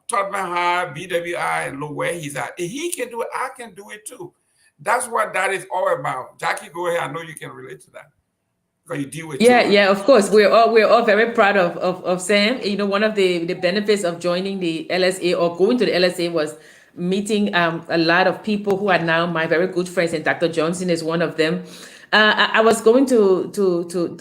Tubman High, BWI, and look where he's at. If he can do it, I can do it too. That's what that is all about. Jackie, go ahead. I know you can relate to that. You deal with yeah, of course. We're all very proud of Sam. You know, one of the benefits of joining the LSA or going to the LSA was meeting a lot of people who are now my very good friends, and Dr. Johnson is one of them. I was going to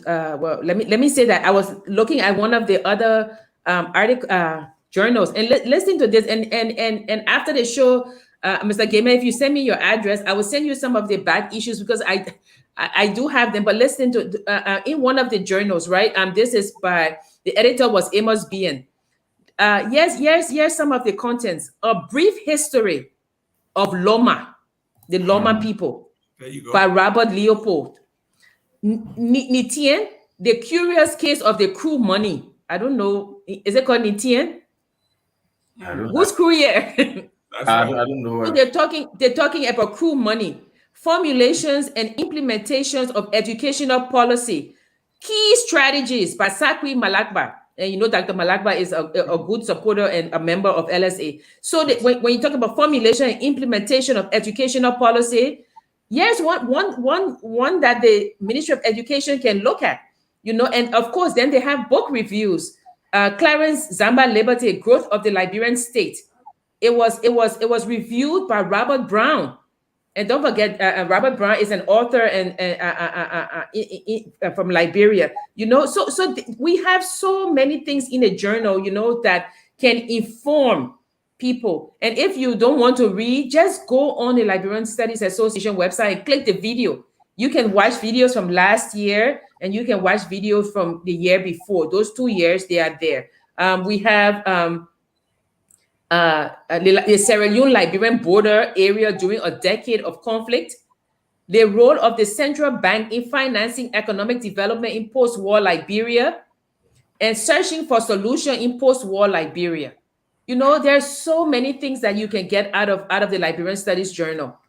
well, let me say that I was looking at one of the other article journals and listening to this, and after the show, Mr. Gamer, if you send me your address, I will send you some of the back issues because I do have them. But listen to in one of the journals, right? This is by the editor was Amos Bien. Here's some of the contents: a brief history of Loma, the Loma people, There you go. by Robert Leopold. Nitien, the curious case of the crew money. I don't know. Is it called Nitien? I don't, Who's crew here? That's right. I don't know. So they're talking about crew money, formulations and implementations of educational policy, key strategies by Sakwi Malakba. And you know Dr. Malakba is a good supporter and a member of LSA. So when you talk about formulation and implementation of educational policy, yes, one that the Ministry of Education can look at, and of course, then they have book reviews. Clarence Zamba Liberty, Growth of the Liberian State. It was reviewed by Robert Brown, and don't forget, Robert Brown is an author and from Liberia. We have so many things in a journal, that can inform people. And if you don't want to read, just go on the Liberian Studies Association website and click the video. You can watch videos from last year and you can watch videos from the year before. Those 2 years, they are there. We have the Sierra Leone-Liberian border area during a decade of conflict, the role of the central bank in financing economic development in post-war Liberia, and searching for solution in post-war Liberia. There's so many things that you can get out of the Liberian Studies Journal.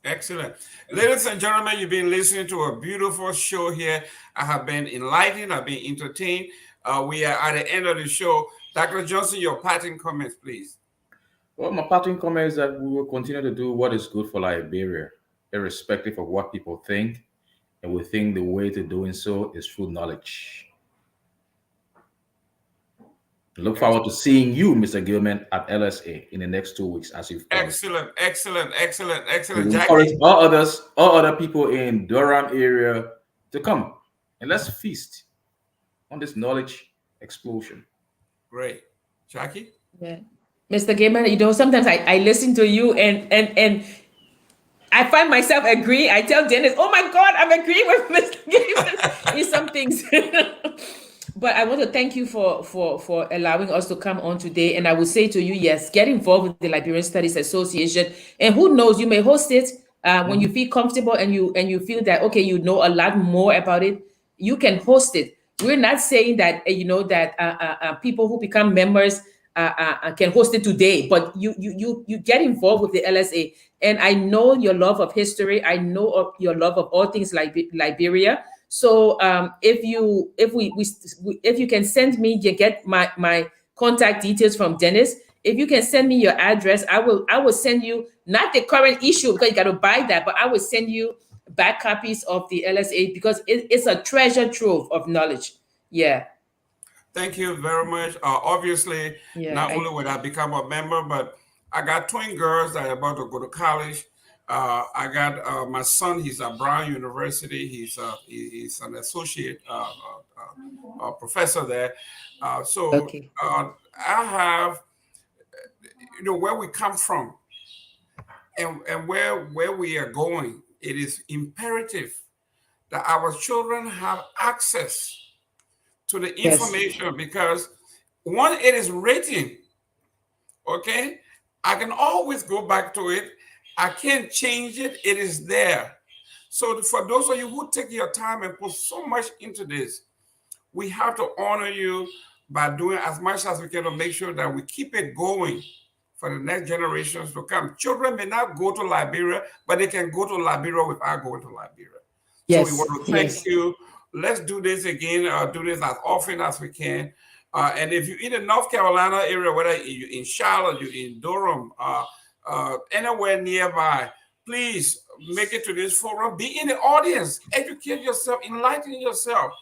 Excellent. Ladies and gentlemen, you've been listening to a beautiful show here. I have been enlightened. I've been entertained. We are at the end of the show. Dr. Johnson, your parting comments, please. Well, my parting comment is that we will continue to do what is good for Liberia, irrespective of what people think. And we think the way to doing so is through knowledge. Look forward to seeing you, Mr. Gilman, at LSA in the next 2 weeks, as you've promised. Excellent. We encourage all other people in Durham area to come and let's feast on this knowledge explosion. Great. Jackie? Yeah. Mr. Gamer, sometimes I listen to you and I find myself agree. I tell Dennis, oh my God, I'm agreeing with Mr. Gamer in some things. But I want to thank you for allowing us to come on today. And I will say to you, yes, get involved with the Liberian Studies Association. And who knows, you may host it when you feel comfortable and you feel that, okay, you know a lot more about it. You can host it. We're not saying that, people who become members can host it today, but you get involved with the LSA. And I know your love of history. I know of your love of all things Liberia. So if you can send me, you get my contact details from Dennis. If you can send me your address, I will send you not the current issue because you got to buy that, but I will send you back copies of the LSA because it's a treasure trove of knowledge. Yeah. Thank you very much. Obviously, not only would I become a member, but I got twin girls that are about to go to college. I got my son. He's at Brown University. He's an associate professor there. Okay. I have, where we come from and where we are going. It is imperative that our children have access to the information because one, it is written. Okay, I can always go back to it. I can't change it. It is there. So for those of you who take your time and put so much into this, we have to honor you by doing as much as we can to make sure that we keep it going for the next generations to come. Children may not go to Liberia, but they can go to Liberia without going to Liberia. Yes. So we want to thank you. Let's do this again. Do this as often as we can. And if you're in the North Carolina area, whether you're in Charlotte, you're in Durham, anywhere nearby, please make it to this forum. Be in the audience. Educate yourself. Enlighten yourself.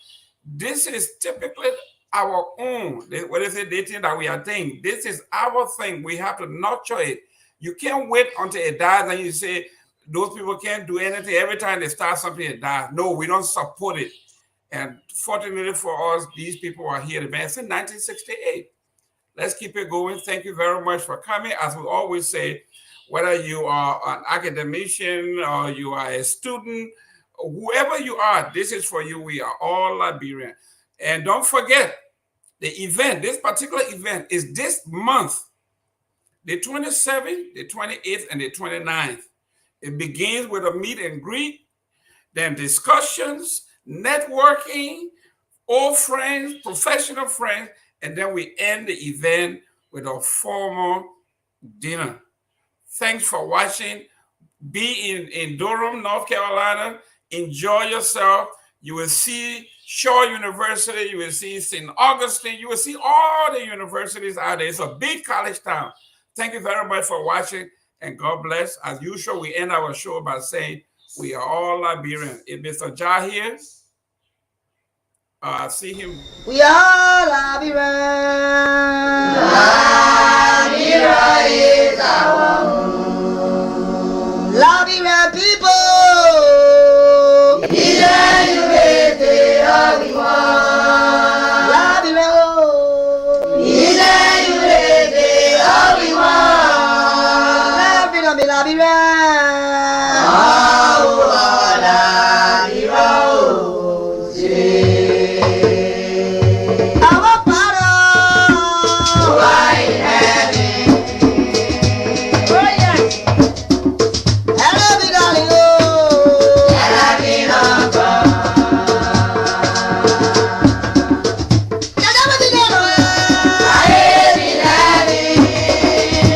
This is typically our own. What is it? They think that we are doing. This is our thing. We have to nurture it. You can't wait until it dies and you say, those people can't do anything. Every time they start something, it dies. No, we don't support it. And fortunately for us, these people are here. The man since 1968. Let's keep it going. Thank you very much for coming. As we always say, whether you are an academician or you are a student, whoever you are, this is for you. We are all Liberian. And don't forget, the event, this particular event is this month, the 27th, the 28th, and the 29th. It begins with a meet and greet, then discussions, networking, old friends, professional friends, and then we end the event with a formal dinner. Thanks for watching. Be in Durham, North Carolina. Enjoy yourself. You will see Shaw University. You will see St. Augustine. You will see all the universities out there. It's a big college town. Thank you very much for watching, and God bless. As usual, we end our show by saying we are all Liberian. Is Mr. Jah here? See him. We are Liberian. Liberia is our home. Liberian people. Liberia, USA, all we want. Liberia, Liberia, USA, all we want. Liberia, Liberia.